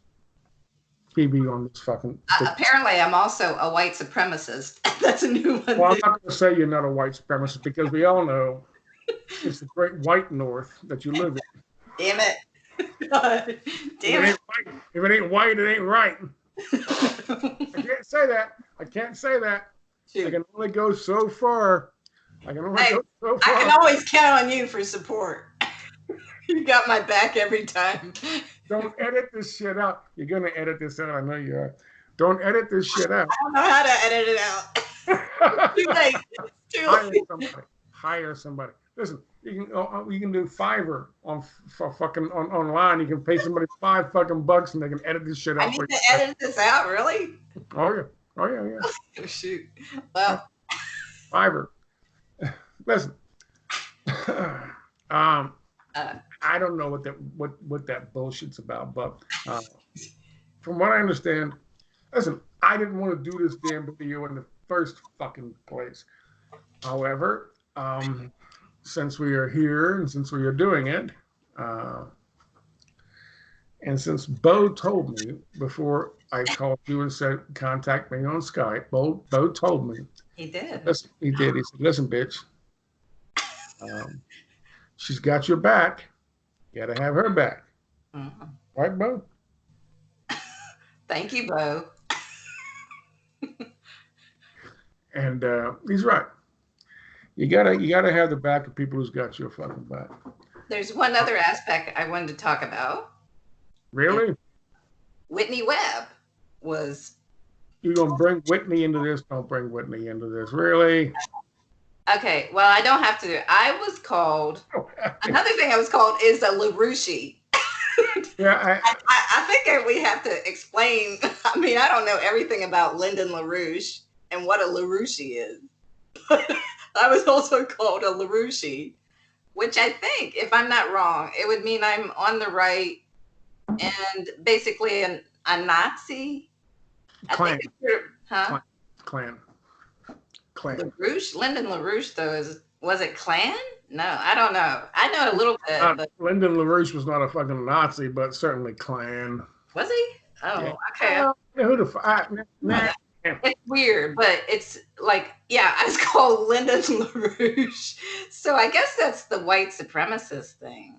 PB on this fucking. Apparently, I'm also a white supremacist. That's a new one. Well, I'm not going to say you're not a white supremacist because we all know it's the great white North that you live in. Damn it. God. Damn it. If it ain't white, it ain't right. I can't say that. I can't say that. Shoot. I can only go so far. I can always count on you for support. You got my back every time. Don't edit this shit out. You're going to edit this out. I know you are. Don't edit this shit out. I don't know how to edit it out. Too late. Too late. Hire somebody. Listen, you can do Fiverr online. You can pay somebody $5 and they can edit this shit out. I need to edit this out, really? Oh yeah. Oh shoot. Well, Fiverr. Listen. I don't know what that bullshit's about, but from what I understand, listen, I didn't want to do this damn video in the first fucking place. However, since we are here and since we are doing it, and since Bo told me before I called you and said contact me on Skype, Bo told me. He did. Listen, he did. He said, "Listen, bitch, she's got your back. You got to have her back." Mm-hmm. Right, Bo? Thank you, Bo. And he's right. You gotta have the back of people who's got your fucking back. There's one other aspect I wanted to talk about. Really? Whitney Webb was. You're gonna bring Whitney into this? Don't bring Whitney into this. Really? Okay, well, I don't have to. I was called. Another thing I was called is a Larouche. Yeah, I think we have to explain. I mean, I don't know everything about Lyndon Larouche and what a Larouche is. I was also called a Larouche, which I think, if I'm not wrong, it would mean I'm on the right and basically a Nazi. Klan. Huh? Klan. LaRouche? Lyndon Larouche, though, was it Klan? No, I don't know. I know a little bit. But... Lyndon Larouche was not a fucking Nazi, but certainly Klan. Was he? Oh, yeah. Okay. Who the It's weird, but it's like, yeah, I was called Lyndon Larouche. So I guess that's the white supremacist thing.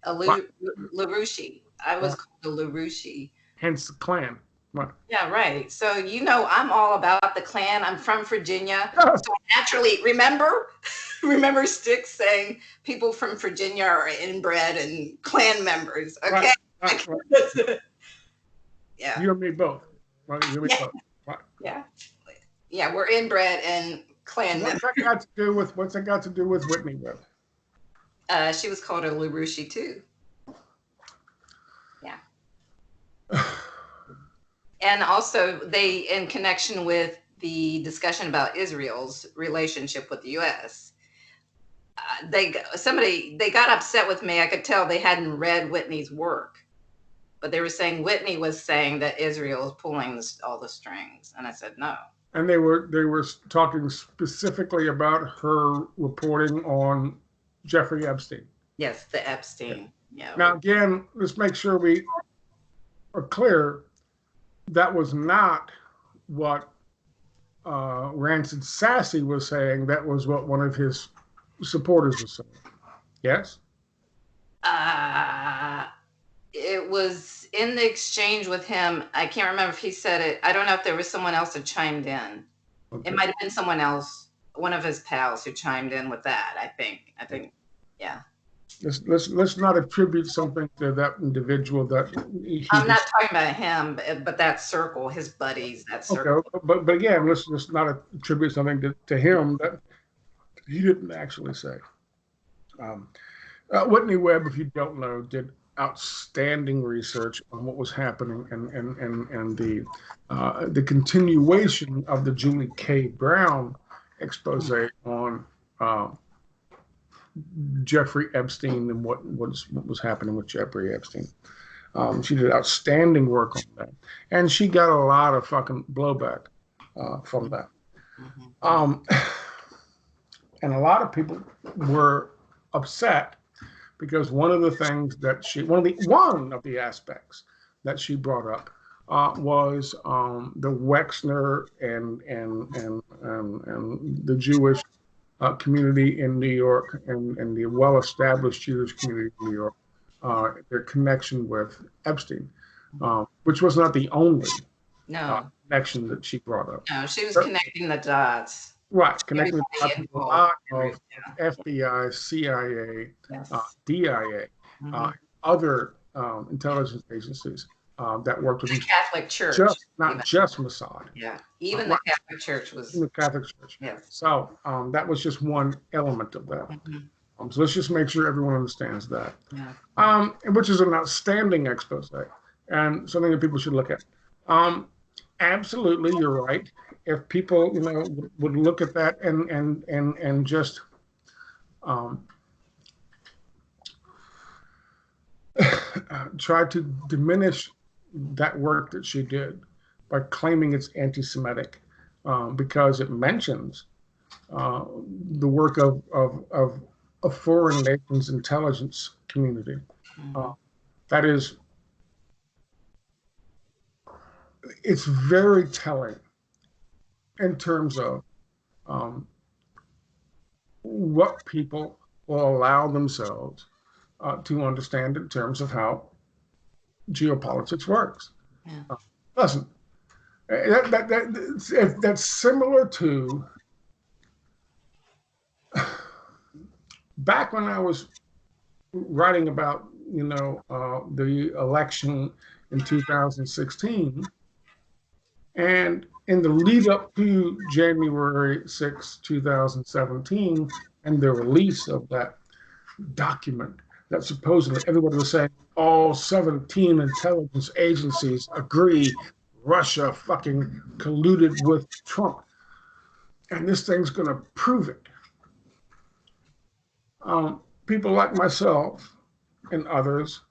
A Larouche. I was called a Larouche. Hence the Klan. What? Yeah, right. So, I'm all about the Klan. I'm from Virginia. So naturally, remember Sticks saying people from Virginia are inbred and Klan members. Okay. Right. Yeah. You and me both. Right? You and me both. Right. Yeah. Yeah, we're inbred and Klan members. What's that got to do with Whitney Webb? She was called a Larouche too. Yeah. And also, in connection with the discussion about Israel's relationship with the U.S., they got upset with me. I could tell they hadn't read Whitney's work, but they were saying Whitney was saying that Israel is pulling all the strings, and I said no. And they were talking specifically about her reporting on Jeffrey Epstein. Yes, the Epstein. Yeah. Now again, let's make sure we are clear. That was not what Rancid Sassy was saying. That was what one of his supporters was saying. Yes? It was in the exchange with him. I can't remember if he said it. I don't know if there was someone else that chimed in. Okay. It might have been someone else, one of his pals who chimed in with that, I think, yeah. Let's not attribute something to that individual that I'm not talking about him, but that circle, his buddies, that circle. Okay, but again, let's not attribute something to him that he didn't actually say. Whitney Webb, if you don't know, did outstanding research on what was happening and the continuation of the Julie K. Brown expose on Jeffrey Epstein and what was happening with Jeffrey Epstein. She did outstanding work on that, and she got a lot of fucking blowback from that. And a lot of people were upset because one of the things that one of the aspects that she brought up was the Wexner and the Jewish community in New York and the well-established Jewish community in New York, their connection with Epstein, which was not the only connection that she brought up. No, she was connecting the dots. Right, connecting the dots with a lot of FBI, CIA, DIA, other intelligence agencies that worked with the Catholic Church, not just Mossad. Yeah, even the Catholic Church was. The Catholic Church. Yes. So that was just one element of that. So let's just make sure everyone understands that. Yeah. Which is an outstanding expose and something that people should look at. Absolutely, you're right. If people, would look at that and just try to diminish that work that she did by claiming it's anti-Semitic, because it mentions the work of a foreign nation's intelligence community. That is, it's very telling in terms of what people will allow themselves to understand in terms of how geopolitics works. Yeah. Listen, that's similar to back when I was writing about the election in 2016, and in the lead up to January 6, 2017, and the release of that document that supposedly everybody was saying all 17 intelligence agencies agree Russia fucking colluded with Trump, and this thing's going to prove it. People like myself and others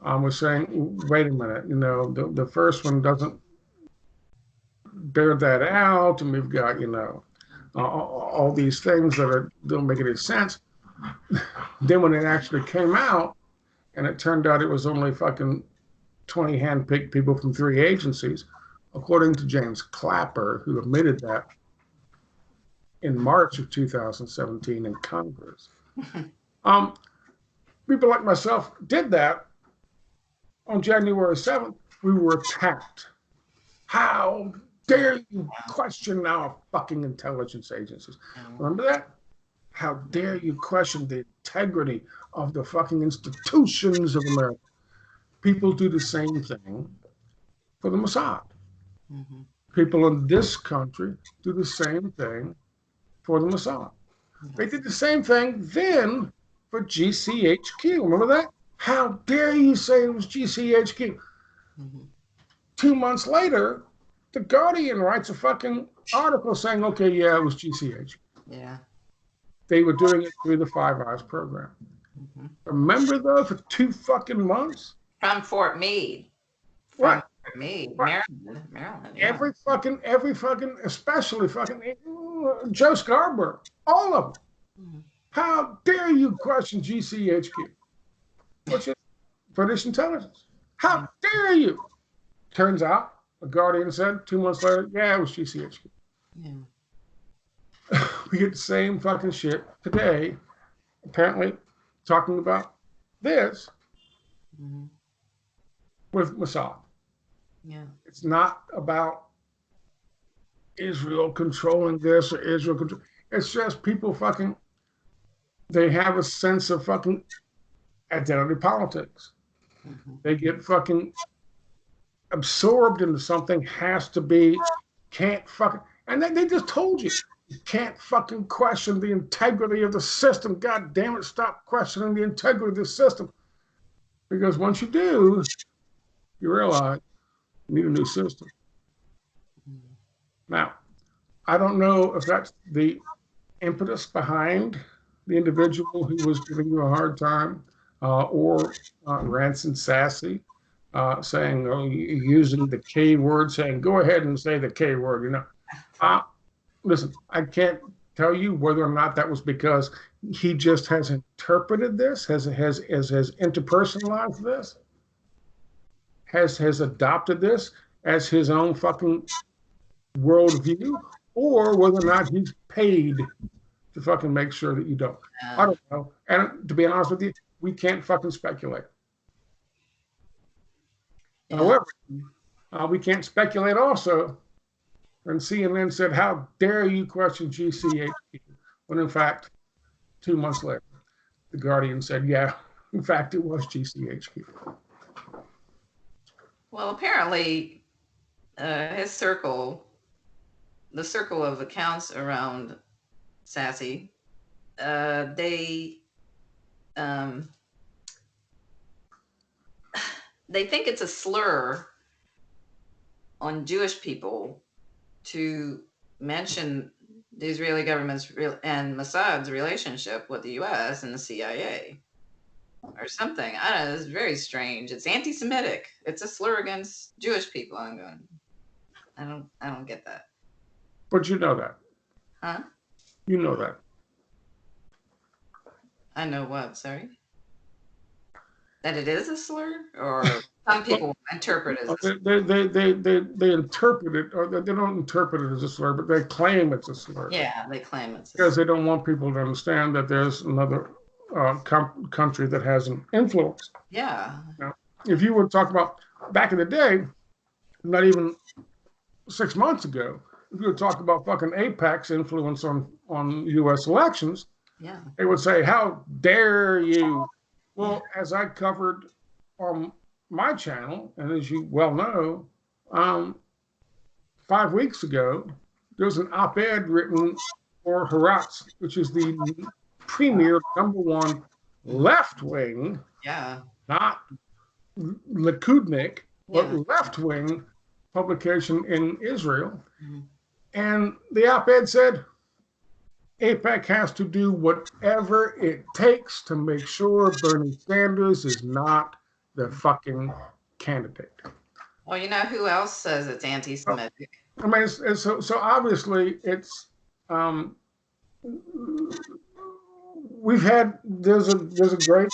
were saying, wait a minute, the first one doesn't bear that out, and we've got, all these things that don't make any sense. Then when it actually came out, and it turned out it was only fucking 20 handpicked people from 3 agencies, according to James Clapper, who admitted that in March of 2017 in Congress. People like myself did that. On January 7th, we were attacked. How dare you question our fucking intelligence agencies? Remember that? How dare you question the integrity of the fucking institutions of America? People do the same thing for the Mossad. People in this country do the same thing for the Mossad. They did the same thing then for GCHQ. Remember that? How dare you say it was GCHQ? 2 months later, The Guardian writes a fucking article saying, okay, yeah, it was GCHQ. Yeah. They were doing it through the 5 Eyes program. Remember, though, for 2 fucking months? From Fort Meade. Right. Fort Meade, Right. Maryland. Yeah. Every fucking, especially fucking Joe Scarborough, all of them. How dare you question GCHQ, which is British intelligence? How dare you? Turns out, The Guardian said 2 months later, yeah, it was GCHQ. Yeah. We get the same fucking shit today, apparently talking about this with Mossad. Yeah. It's not about Israel controlling this or Israel control. It's just people fucking, they have a sense of fucking identity politics. They get fucking absorbed into something, has to be, can't fucking, and then they just told you can't fucking question the integrity of the system. God damn it, stop questioning the integrity of the system. Because once you do, you realize you need a new system. Now, I don't know if that's the impetus behind the individual who was giving you a hard time, or Rancid Sassy, saying, using the K word, saying, go ahead and say the K word, Listen, I can't tell you whether or not that was because he just has interpreted this, has interpersonalized this, has adopted this as his own fucking worldview, or whether or not he's paid to fucking make sure that you don't. I don't know. And to be honest with you, we can't fucking speculate. Yeah. However, we can't speculate also. And CNN said, how dare you question GCHQ? When in fact, 2 months later, the Guardian said, yeah, in fact, it was GCHQ. Well, apparently, his circle, the circle of accounts around Sassy, they think it's a slur on Jewish people to mention the Israeli government's and Mossad's relationship with the U.S. and the CIA, or something. I don't know. It's very strange. It's anti-Semitic. It's a slur against Jewish people. I'm going, I don't get that. But you know that. Huh? You know that. I know what, sorry? That it is a slur? Or some people interpret it as a slur? They interpret it, or they don't interpret it as a slur, but they claim it's a slur. Yeah, they claim it's a slur. Because they don't want people to understand that there's another country that has an influence. Yeah. Now, if you would talk about back in the day, not even 6 months ago, if you would talk about fucking AIPAC's influence on U.S. elections, yeah, they would say, how dare you? Well, as I covered on my channel, and as you well know, 5 weeks ago, there was an op-ed written for Haaretz, which is the premier #1 left-wing, not Likudnik, but left-wing publication in Israel. Mm-hmm. And the op-ed said, AIPAC has to do whatever it takes to make sure Bernie Sanders is not the fucking candidate. Well, you know who else says it's anti-Semitic? I mean, so obviously it's there's a great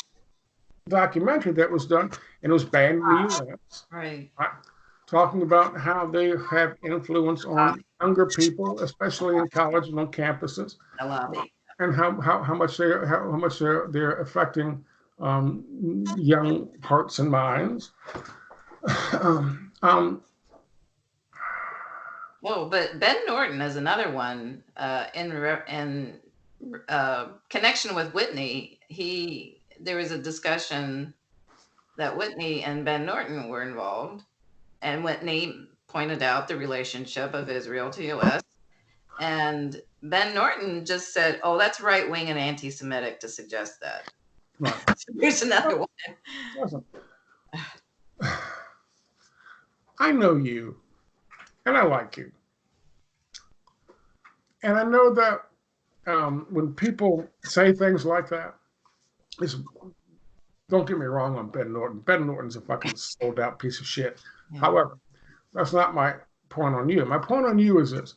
documentary that was done, and it was banned in the U.S. Right. Talking about how they have influence on younger people, especially in college and on campuses, and how much they're affecting young hearts and minds. Well, but Ben Norton is another one in connection with Whitney. There was a discussion that Whitney and Ben Norton were involved. And Whitney pointed out the relationship of Israel to U.S. And Ben Norton just said, oh, that's right-wing and anti-Semitic to suggest that. Right. So here's another one. Listen, I know you, and I like you. And I know that when people say things like that, don't get me wrong on Ben Norton. Ben Norton's a fucking sold-out piece of shit. Yeah. However, that's not my point on you. My point on you is this.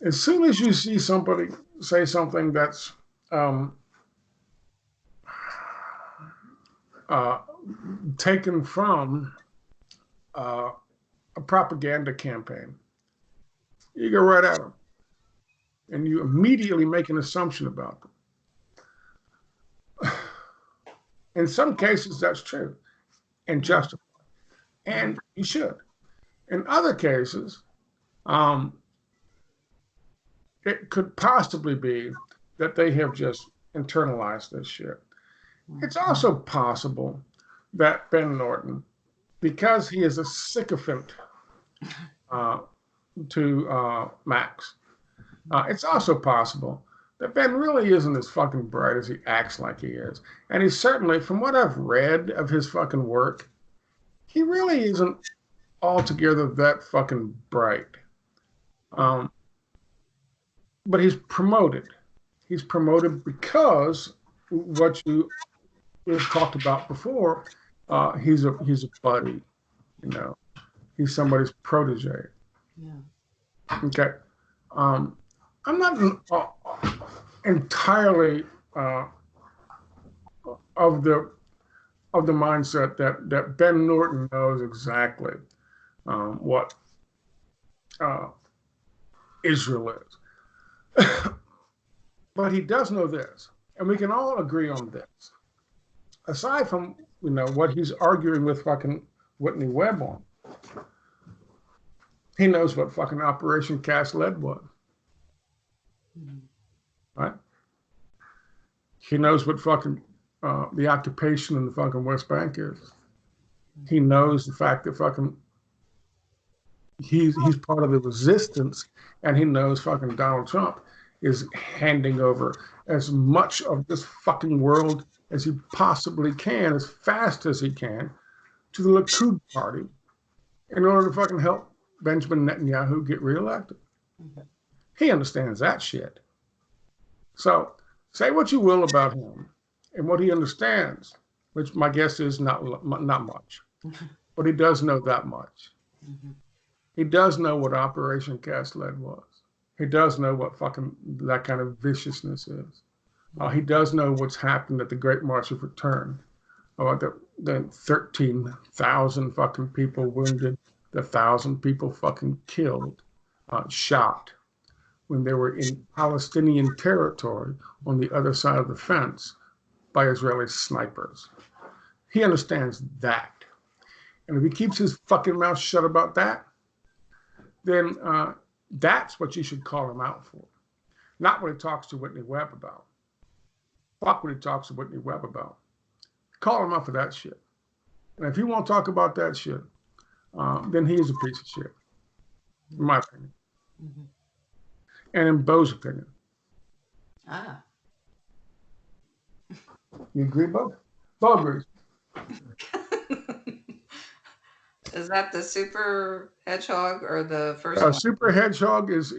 As soon as you see somebody say something that's taken from a propaganda campaign, you go right at them. And you immediately make an assumption about them. In some cases, that's true and justified. And you should. In other cases, it could possibly be that they have just internalized this shit. It's also possible that Ben Norton, because he is a sycophant to Max, it's also possible that Ben really isn't as fucking bright as he acts like he is. And he's certainly, from what I've read of his fucking work, he really isn't altogether that fucking bright. But he's promoted. He's promoted because what you talked about before, he's a buddy, you know. He's somebody's protege. Yeah. Okay. I'm not entirely of the mindset that Ben Norton knows exactly what Israel is. But he does know this, and we can all agree on this. Aside from, what he's arguing with fucking Whitney Webb on, he knows what fucking Operation Cast Lead was. Right? He knows what fucking the occupation in the fucking West Bank is. He knows the fact that fucking he's part of the resistance, and he knows fucking Donald Trump is handing over as much of this fucking world as he possibly can, as fast as he can, to the Likud party in order to fucking help Benjamin Netanyahu get reelected. He understands that shit. So say what you will about him and what he understands, which my guess is not much, but he does know that much. He does know what Operation Cast Lead was. He does know what fucking that kind of viciousness is. He does know what's happened at the Great March of Return, about the 13,000 fucking people wounded, the 1,000 people fucking killed, shot when they were in Palestinian territory on the other side of the fence by Israeli snipers. He understands that. And if he keeps his fucking mouth shut about that, then that's what you should call him out for. Not what he talks to Whitney Webb about. Fuck what he talks to Whitney Webb about. Call him out for that shit. And if he won't talk about that shit, then he is a piece of shit, in my opinion. And in Bo's opinion. You agree, Bo? Bo agrees. Is that the super hedgehog or the first one? Super hedgehog he's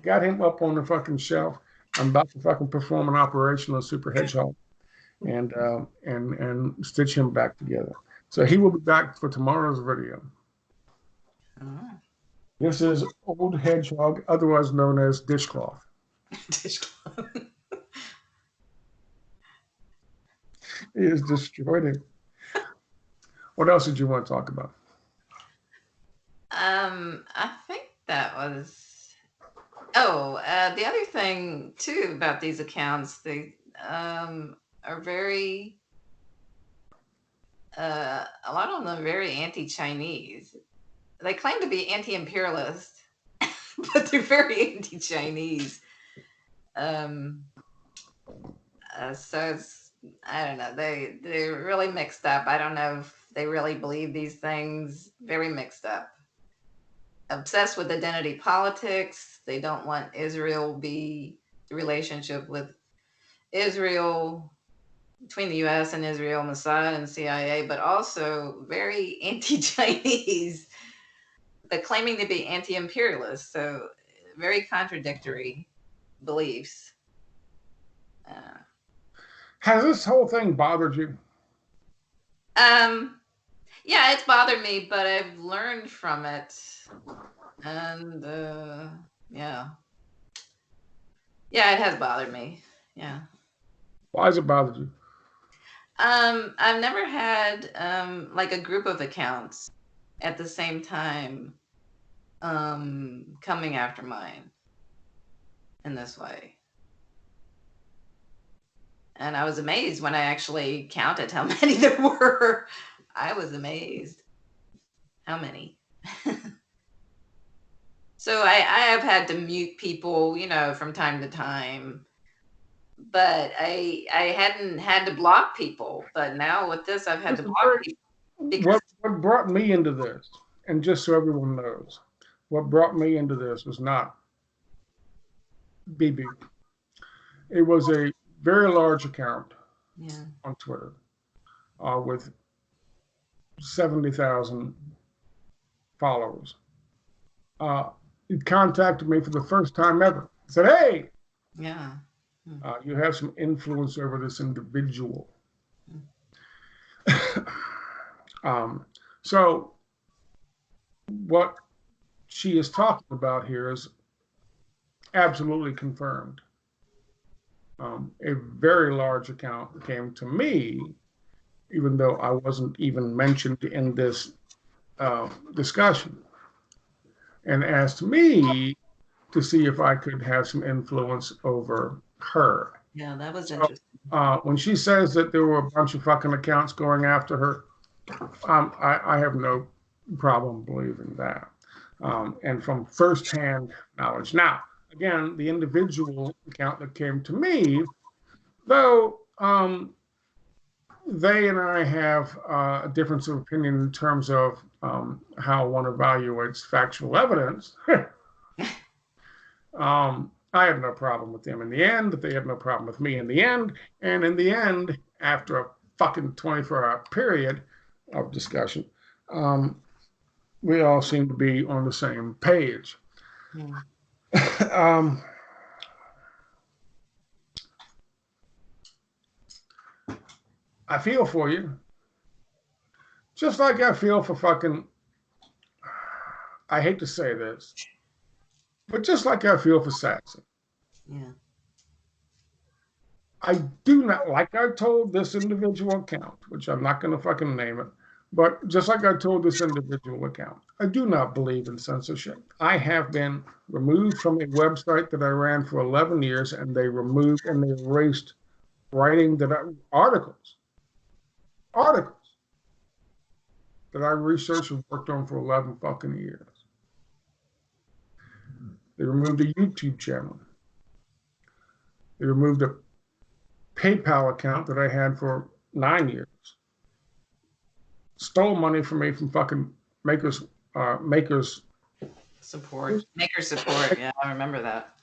got him up on the fucking shelf. I'm about to fucking perform an operation on super hedgehog and stitch him back together. So he will be back for tomorrow's video. This is old hedgehog, otherwise known as dishcloth. Dishcloth. He has destroyed him. What else did you want to talk about? I think that was. The other thing too about these accounts, they are very. A lot of them are very anti-Chinese. They claim to be anti-imperialist, but they're very anti-Chinese. So it's, I don't know. They're really mixed up. I don't know if they really believe these things. Very mixed up. Obsessed with identity politics. They don't want Israel be the relationship with Israel, between the U.S. and Israel, Mossad and CIA, but also very anti-Chinese, but claiming to be anti-imperialist. So very contradictory beliefs. Has this whole thing bothered you? Yeah, it's bothered me, but I've learned from it. And yeah, it has bothered me. Yeah. Why has it bothered you? I've never had like a group of accounts at the same time coming after mine in this way. And I was amazed when I actually counted how many there were. I was amazed how many. So I have had to mute people, from time to time. But I hadn't had to block people. But now with this, I've had to block people. Because what brought me into this, and just so everyone knows, what brought me into this was not BB. It was a very large account on Twitter with 70,000 followers. He contacted me for the first time ever. Said, "Hey, you have some influence over this individual." So what she is talking about here is absolutely confirmed. A very large account came to me, even though I wasn't even mentioned in this discussion, and asked me to see if I could have some influence over her. Yeah, that was interesting. When she says that there were a bunch of fucking accounts going after her, I have no problem believing that. And from firsthand knowledge. Now, again, the individual account that came to me, though they and I have a difference of opinion in terms of how one evaluates factual evidence. I had no problem with them in the end. They had no problem with me in the end. And in the end, after a fucking 24-hour period of discussion, we all seem to be on the same page. I feel for you. Just like I feel for fucking, I hate to say this, but just like I feel for Sassy. Yeah. I do not, like I told this individual account, which I'm not going to fucking name it, but just like I told this individual account, I do not believe in censorship. I have been removed from a website that I ran for 11 years, and they removed and they erased writing articles that I researched and worked on for 11 fucking years. They removed a YouTube channel. They removed a PayPal account that I had for 9 years. Stole money from me from fucking makers support. Maker support. Yeah, I remember that.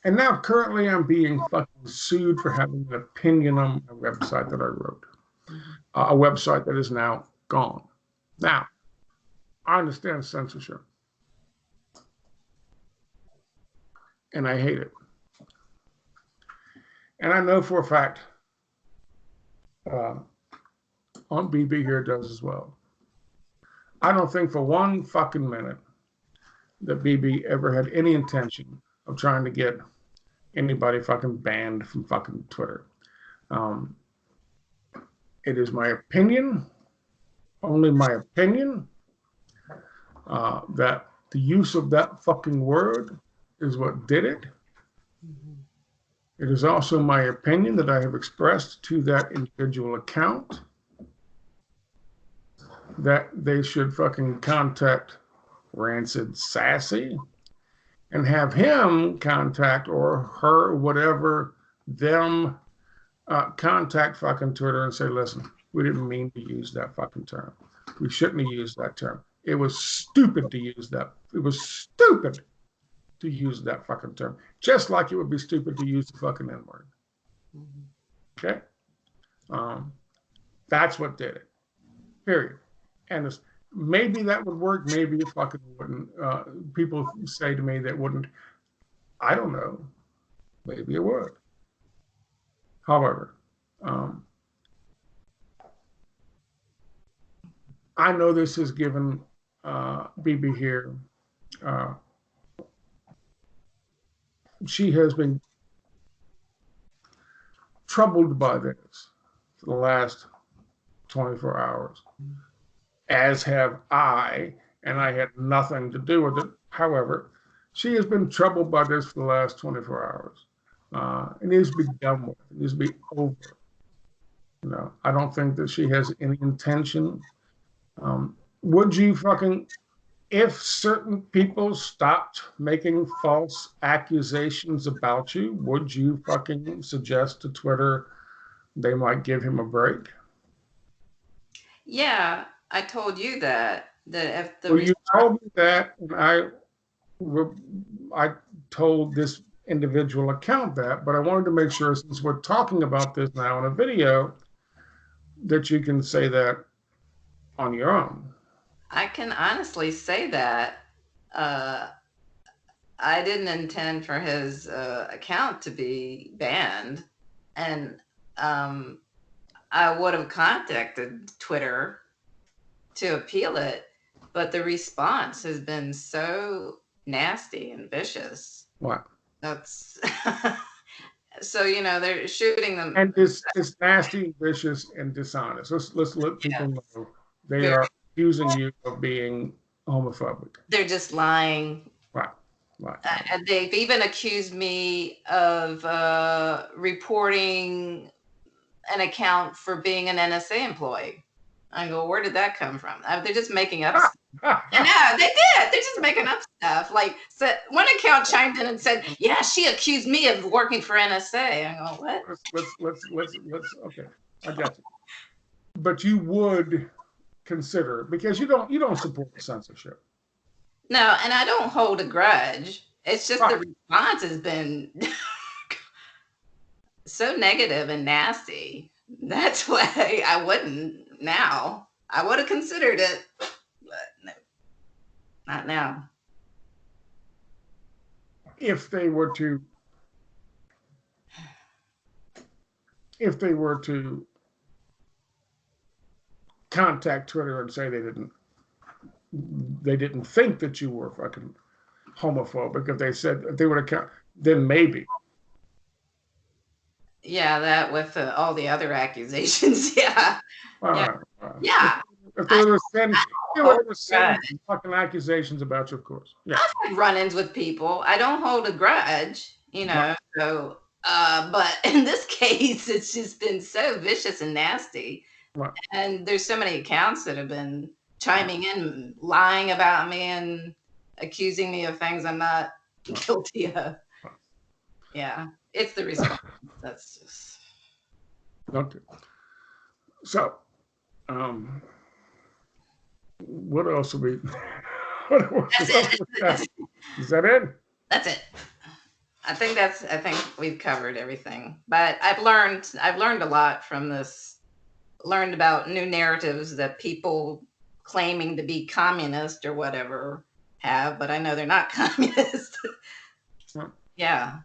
And now currently I'm being fucking sued for having an opinion on a website that I wrote. A website that is now gone. Now, I understand censorship. And I hate it. And I know for a fact Aunt BB here does as well. I don't think for one fucking minute that BB ever had any intention of trying to get anybody fucking banned from fucking Twitter. It is my opinion, only my opinion, that the use of that fucking word is what did it. It is also my opinion that I have expressed to that individual account that they should fucking contact Rancid Sassy and have him contact, or her, whatever, them contact fucking Twitter and say, listen, we didn't mean to use that fucking term. We shouldn't have used that term. It was stupid to use that. It was stupid to use that fucking term. Just like it would be stupid to use the fucking N-word. Okay? That's what did it. Period. And maybe that would work, maybe it fucking wouldn't. People say to me that wouldn't. I don't know. Maybe it would. However, I know this has given BB here, she has been troubled by this for the last 24 hours, as have I, and I had nothing to do with it. However, she has been troubled by this for the last 24 hours. It needs to be done with. It needs to be over. You know, I don't think that she has any intention. Would you fucking, if certain people stopped making false accusations about you, would you fucking suggest to Twitter they might give him a break? Yeah, I told you that. That if the well, you told me that, and I I told this individual account that, but I wanted to make sure, since we're talking about this now in a video, that you can say that on your own. I can honestly say that I didn't intend for his account to be banned, and I would have contacted Twitter to appeal it, but the response has been so nasty and vicious. What? That's so, you know, they're shooting them. And it's nasty, vicious, and dishonest. Let's let people know they are accusing you of being homophobic. They're just lying. Right. And they've even accused me of reporting an account for being an NSA employee. I go, where did that come from? They're just making up stuff. No, they did. They're just making up stuff. Like, so one account chimed in and said, yeah, she accused me of working for NSA. I go, what? Let's okay. I got you. But you would consider, because you don't support censorship. No, and I don't hold a grudge. It's just the response has been so negative and nasty. That's why I wouldn't now. I would have considered it, but no, not now. If they were to contact Twitter and say they didn't think that you were fucking homophobic, if they would have, then maybe. Yeah, that with all the other accusations. Yeah. Yeah. If there were fucking accusations about you, of course. Yeah. I've had run-ins with people. I don't hold a grudge, you know. Right. So, but in this case, it's just been so vicious and nasty. Right. And there's so many accounts that have been chiming in, lying about me and accusing me of things I'm not guilty of. Yeah. It's the response. That's just okay. So, what else will we? Is that it? That's it. I think we've covered everything. But I've learned a lot from this. Learned about new narratives that people claiming to be communist or whatever have, but I know they're not communist. Yeah.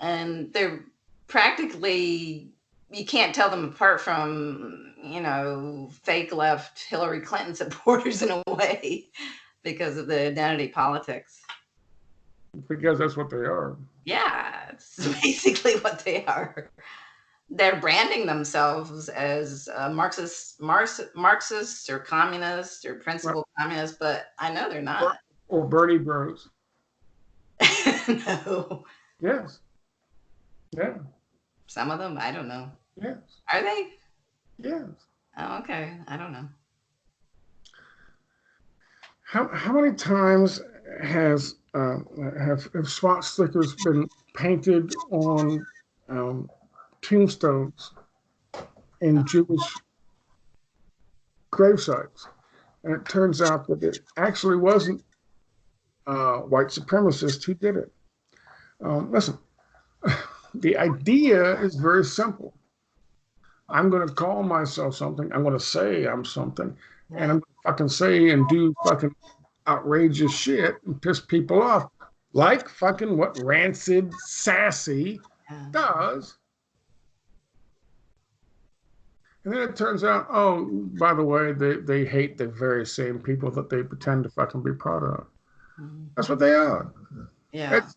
And they're practically, you can't tell them apart from, you know, fake left Hillary Clinton supporters in a way because of the identity politics. Because that's what they are. Yeah, it's basically what they are. They're branding themselves as Marxists or communists or principled communists, but I know they're not. Or Bernie Bros. No. Yes. Yeah. Some of them, I don't know. Yes. Are they? Yes. Oh, okay. I don't know. How many times have SWAT stickers been painted on tombstones in Jewish gravesites? And it turns out that it actually wasn't white supremacists who did it. Listen. The idea is very simple. I'm going to call myself something. I'm going to say I'm something. And I'm going to fucking say and do fucking outrageous shit and piss people off. Like fucking what rancid Sassy does. And then it turns out, oh, by the way, they hate the very same people that they pretend to fucking be proud of. That's what they are. Yeah.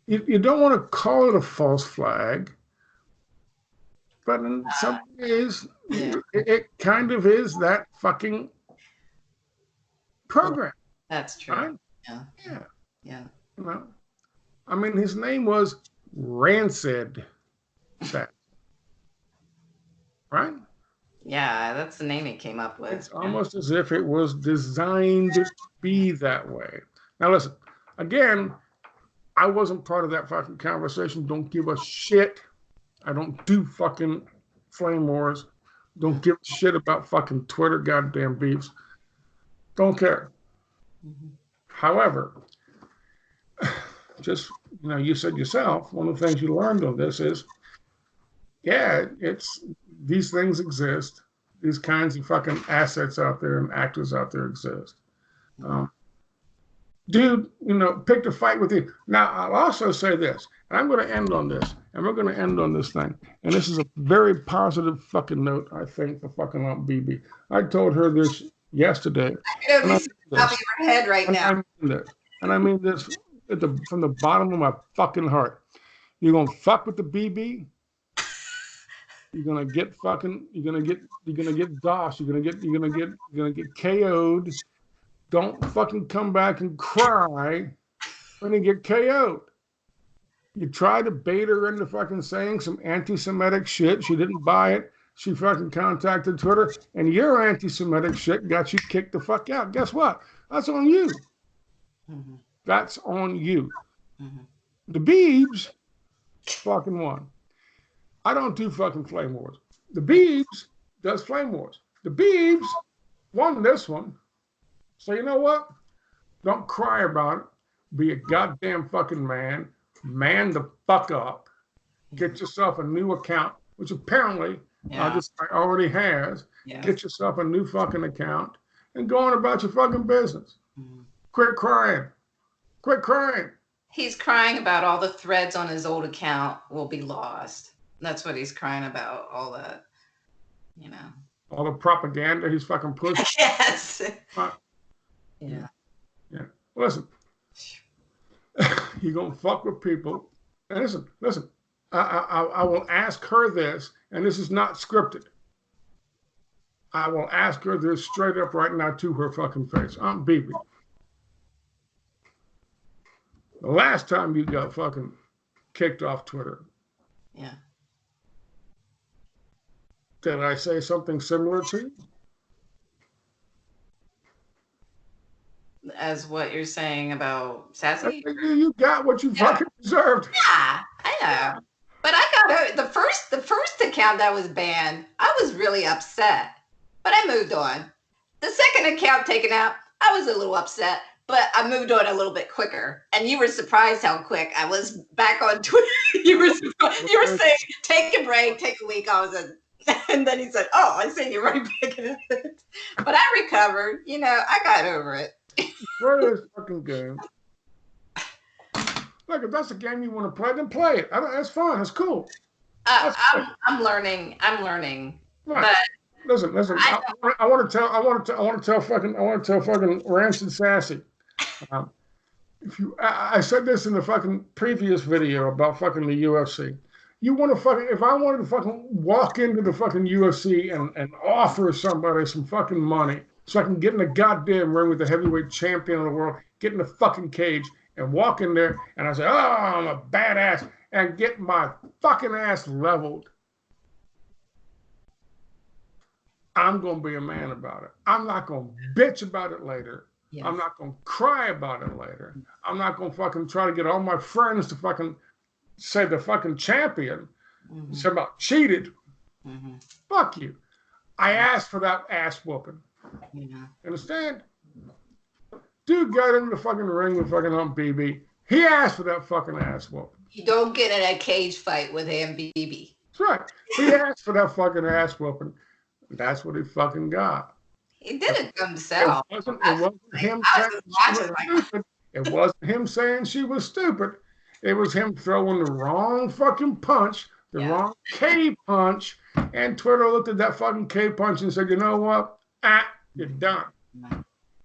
You don't want to call it a false flag, but in some ways, it kind of is that fucking program. That's true. Right? Yeah. You know, I mean, his name was Rancid. Right? Yeah, that's the name he came up with. It's almost as if it was designed to be that way. Now, listen, again, I wasn't part of that fucking conversation. Don't give a shit. I don't do fucking flame wars. Don't give a shit about fucking Twitter goddamn beefs. Don't care. However, just, you said yourself, one of the things you learned on this is, yeah, these things exist. These kinds of fucking assets out there and actors out there exist. Dude, picked a fight with you. Now, I'll also say this, and I'm going to end on this, and we're going to end on this thing. And this is a very positive fucking note, I think, for fucking Aunt BB. I told her this yesterday. It'll be top of your head right now. I mean this from the bottom of my fucking heart. You're going to fuck with the BB. You're gonna get fucking. You're gonna get DOS. You're gonna get KO'd. Don't fucking come back and cry when you get KO'd. You tried to bait her into fucking saying some anti-Semitic shit. She didn't buy it. She fucking contacted Twitter, and your anti-Semitic shit got you kicked the fuck out. Guess what? That's on you. Mm-hmm. That's on you. Mm-hmm. The Beebs fucking won. I don't do fucking flame wars. The Beebs does flame wars. The Beebs won this one. So you know what? Don't cry about it. Be a goddamn fucking man. Man the fuck up. Get yourself a new account, which apparently already has. Yeah. Get yourself a new fucking account and go on about your fucking business. Mm-hmm. Quit crying. Quit crying. He's crying about all the threads on his old account will be lost. That's what he's crying about, all that, all the propaganda he's fucking pushing. Yes. Yeah. Listen, you're going to fuck with people. And listen, I will ask her this, and this is not scripted. I will ask her this straight up right now to her fucking face. I'm BB. The last time you got fucking kicked off Twitter. Yeah. Did I say something similar to you? As what you're saying about Sassy? You got what you fucking deserved. Yeah, I know. But I got the first account that was banned, I was really upset. But I moved on. The second account taken out, I was a little upset. But I moved on a little bit quicker. And you were surprised how quick I was back on Twitter. You were saying, take a break, take a week. And then he said, oh, I see you're right back in it. But I recovered. I got over it. Play this fucking game. Look, if that's a game you want to play, then play it. That's fine. That's cool. I'm learning. Right. But listen. I want to tell fucking Rancid Sassy. I said this in the fucking previous video about fucking the UFC. You want to fucking, if I wanted to fucking walk into the fucking UFC and offer somebody some fucking money so I can get in the goddamn ring with the heavyweight champion of the world, get in the fucking cage and walk in there and I say, oh, I'm a badass, and get my fucking ass leveled, I'm going to be a man about it. I'm not going to bitch about it later. Yes. I'm not going to cry about it later. I'm not going to fucking try to get all my friends to fucking say the fucking champion, say about cheated. Mm-hmm. Fuck you. I asked for that ass whooping. Yeah. Understand? Dude got into the fucking ring with fucking BB. He asked for that fucking ass whooping. You don't get in a cage fight with BB. That's right. He asked for that fucking ass whooping. That's what he fucking got. He did it himself. It wasn't him saying she was stupid. It was him throwing the wrong fucking punch, the wrong K punch, and Twitter looked at that fucking K punch and said, you know what? You're done.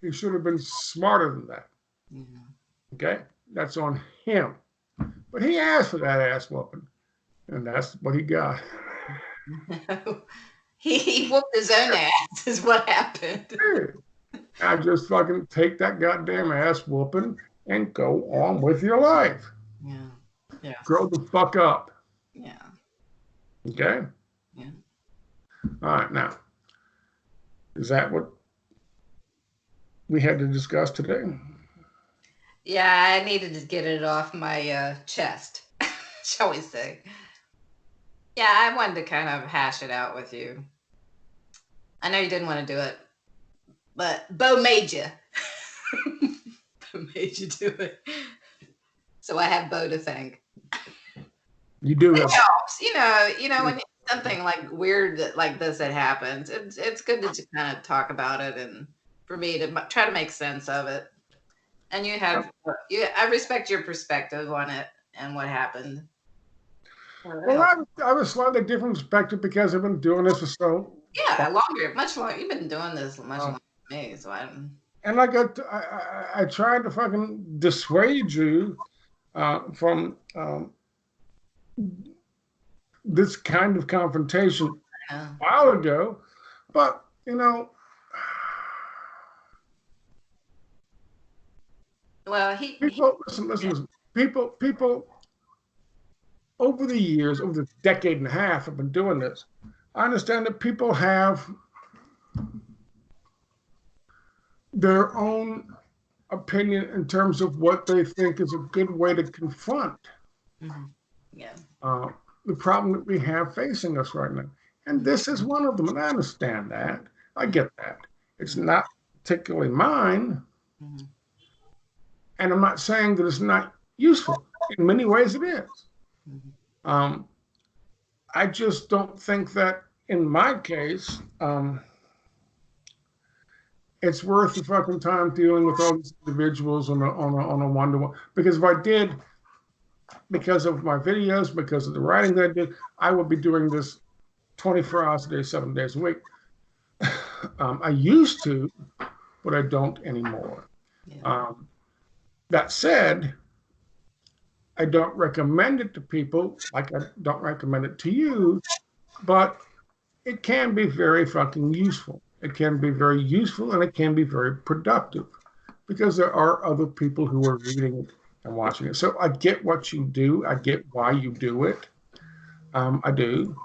He should have been smarter than that. Okay? That's on him. But he asked for that ass whooping, and that's what he got. He whooped his own ass is what happened. I just fucking take that goddamn ass whooping and go on with your life. Yeah. Grow the fuck up. Yeah. Okay? Yeah. All right, now, is that what we had to discuss today? Yeah, I needed to get it off my chest, shall we say. Yeah, I wanted to kind of hash it out with you. I know you didn't want to do it, but Bo made you. made you do it. So I have Bo to thank. You do It have. helps, when something like weird like this that happens. It's good to just kind of talk about it, and for me to try to make sense of it. And I respect your perspective on it and what happened. Well, I have a slightly different perspective because I've been doing this for so. Yeah, much longer. You've been doing this much longer than me, so And I tried to fucking dissuade you from this kind of confrontation a while ago, but well, people listen. People over the years, over the decade and a half, have been doing this. I understand that people have their own opinion in terms of what they think is a good way to confront the problem that we have facing us right now. And this is one of them. And I understand that. I get that. It's not particularly mine. And I'm not saying that it's not useful. In many ways it is. I just don't think that in my case, it's worth the fucking time dealing with all these individuals on a one-to-one. Because if I did, because of my videos, because of the writing that I did, I would be doing this 24 hours a day, 7 days a week. I used to, but I don't anymore. That said, I don't recommend it to people, like I don't recommend it to you, but it can be very fucking useful. It can be very useful, and it can be very productive because there are other people who are reading it and watching it. So I get what you do. I get why you do it. I do.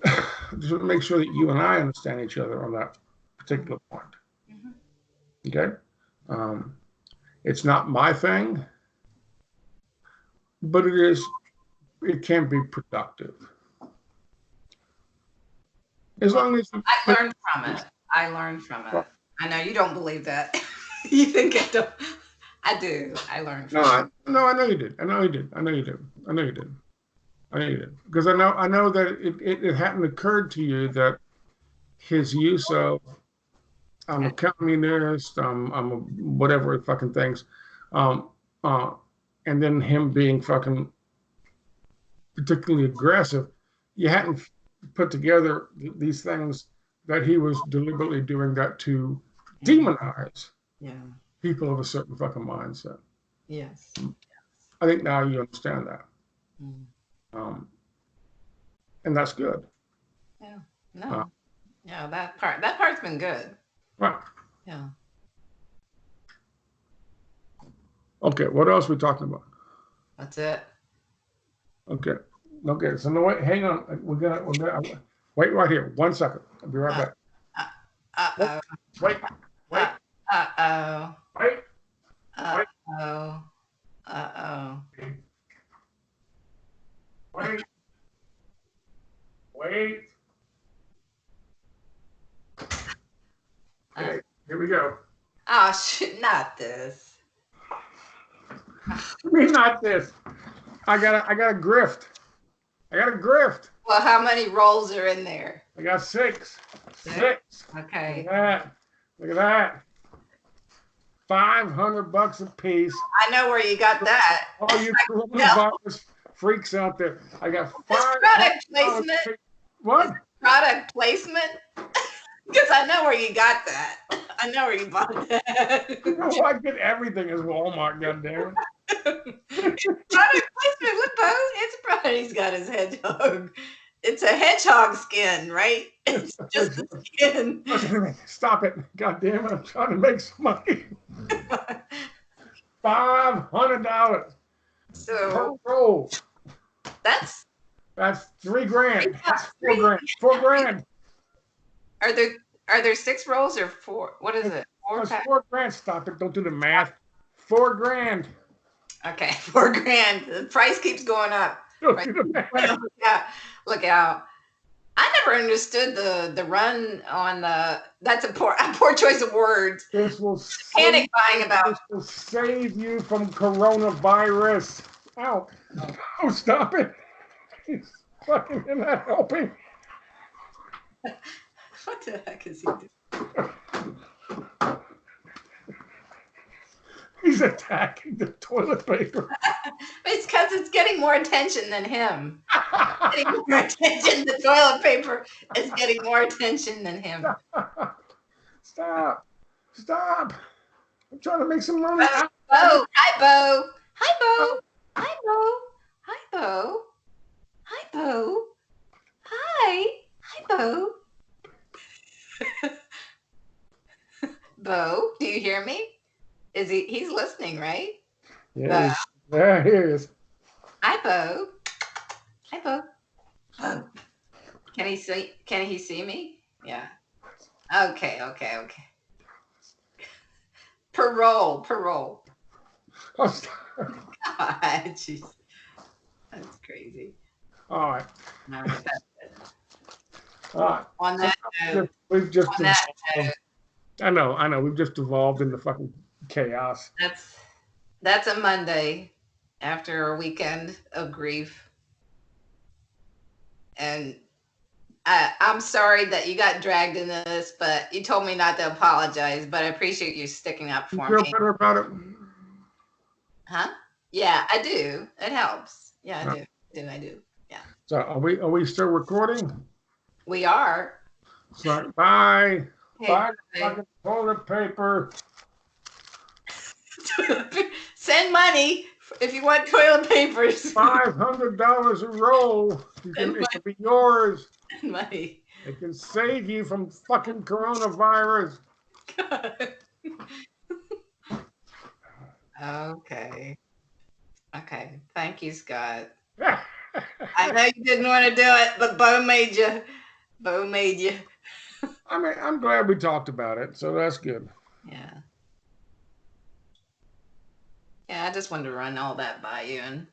Just want to make sure that you and I understand each other on that particular point. Okay? It's not my thing, but it can be productive. As long as I learned from it. I know you don't believe that. You think I don't. I do. I learned from it. No, I know you did. I know you did. Because I know that it hadn't occurred to you that his use of I'm a communist, I'm a whatever fucking things, and then him being fucking particularly aggressive, you hadn't put together these things that he was deliberately doing that to demonize people of a certain fucking mindset. Yes. I think now you understand that. And that's good. Yeah. No. Yeah, that part's been good. Right. Yeah. Okay, what else are we talking about? That's it. Okay. So no, wait, hang on. We're gonna wait right here. 1 second. I'll be right back. Wait. Wait. Wait. Okay, here we go. Oh shit! Not this. I mean, not this. I got a grift. Well, how many rolls are in there? I got 6. Okay. Look at that. $500 a piece. I know where you got that. All you coronavirus freaks out there. I got product placement. What? Product placement? Because I know where you got that. I know where you bought that. You know, I get everything as Walmart, goddamn it. Product placement with Bo. It's a product. He's got his hedgehog. It's a hedgehog skin, right? It's just the skin. Stop it. God damn it. I'm trying to make some money. $500. So per roll. That's $3,000. That's $4,000. $4,000. Are there 6 rolls or 4? What is it? $4,000. Stop it. Don't do the math. $4,000. Okay, $4,000. The price keeps going up. Don't do the math. Look out. I never understood the run on the. That's a poor choice of words. This will Panic buying about. This will save you from coronavirus. Ow. Oh, stop it. He's fucking not helping. What the heck is he doing? He's attacking the toilet paper. It's because it's getting more attention than him. Getting more attention. The toilet paper is getting more attention than him. Stop. Stop. I'm trying to make some money. Bo. Hi, Bo. Hi, Bo. Hi, Bo. Hi, Bo. Hi, Bo. Hi. Hi, Bo. Bo, do you hear me? Is he's listening, right? Yeah. There he is. Hi, Bo. Hi, Bo. Bo. Can he see me? Yeah. Okay. Parole. Oh, God, jeez. That's crazy. all right. No, that's it. All right. On that note, we've just I know. We've just evolved into fucking chaos. That's a Monday after a weekend of grief. And I'm sorry that you got dragged into this, but you told me not to apologize, but I appreciate you sticking up for me. You feel better about it? Huh? Yeah, I do. It helps. Yeah, I do. Yeah. So are we still recording? We are. So bye. Hey, bye. Fucking toilet paper. Send money if you want toilet papers. $500 a roll. It can be yours. Send money. It can save you from fucking coronavirus. Okay. Thank you, Scott. I know you didn't want to do it, but Bo made you. I mean, I'm glad we talked about it, so that's good. Yeah. Yeah, I just wanted to run all that by you and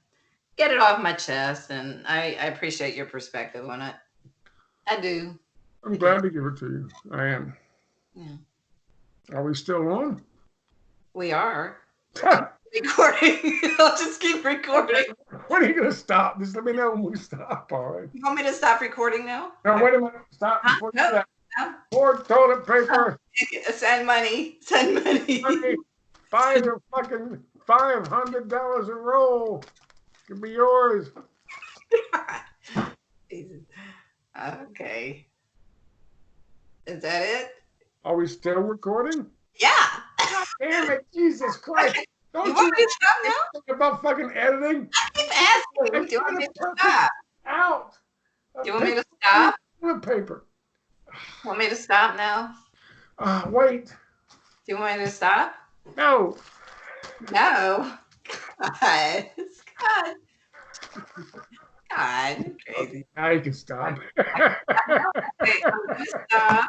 get it off my chest, and I appreciate your perspective on it. I do. I'm glad to give it to you. I am. Yeah. Are we still on? We are. Recording. I'll just keep recording. When are you going to stop? Just let me know when we stop, all right? You want me to stop recording now? No, wait a minute. Stop before you do that. More toilet paper. Send money. Buy your fucking $500 a roll. It can be yours. Okay. Is that it? Are we still recording? Yeah. God damn it, Jesus Christ. Don't you want me to stop now? Think about fucking editing? I keep asking. Do you want me to stop? Out. Do you want me to stop? Toilet paper. Want me to stop now? Wait. Do you want me to stop? No. No. God. Scott. God, crazy. Now you can stop. Okay, I'm gonna stop.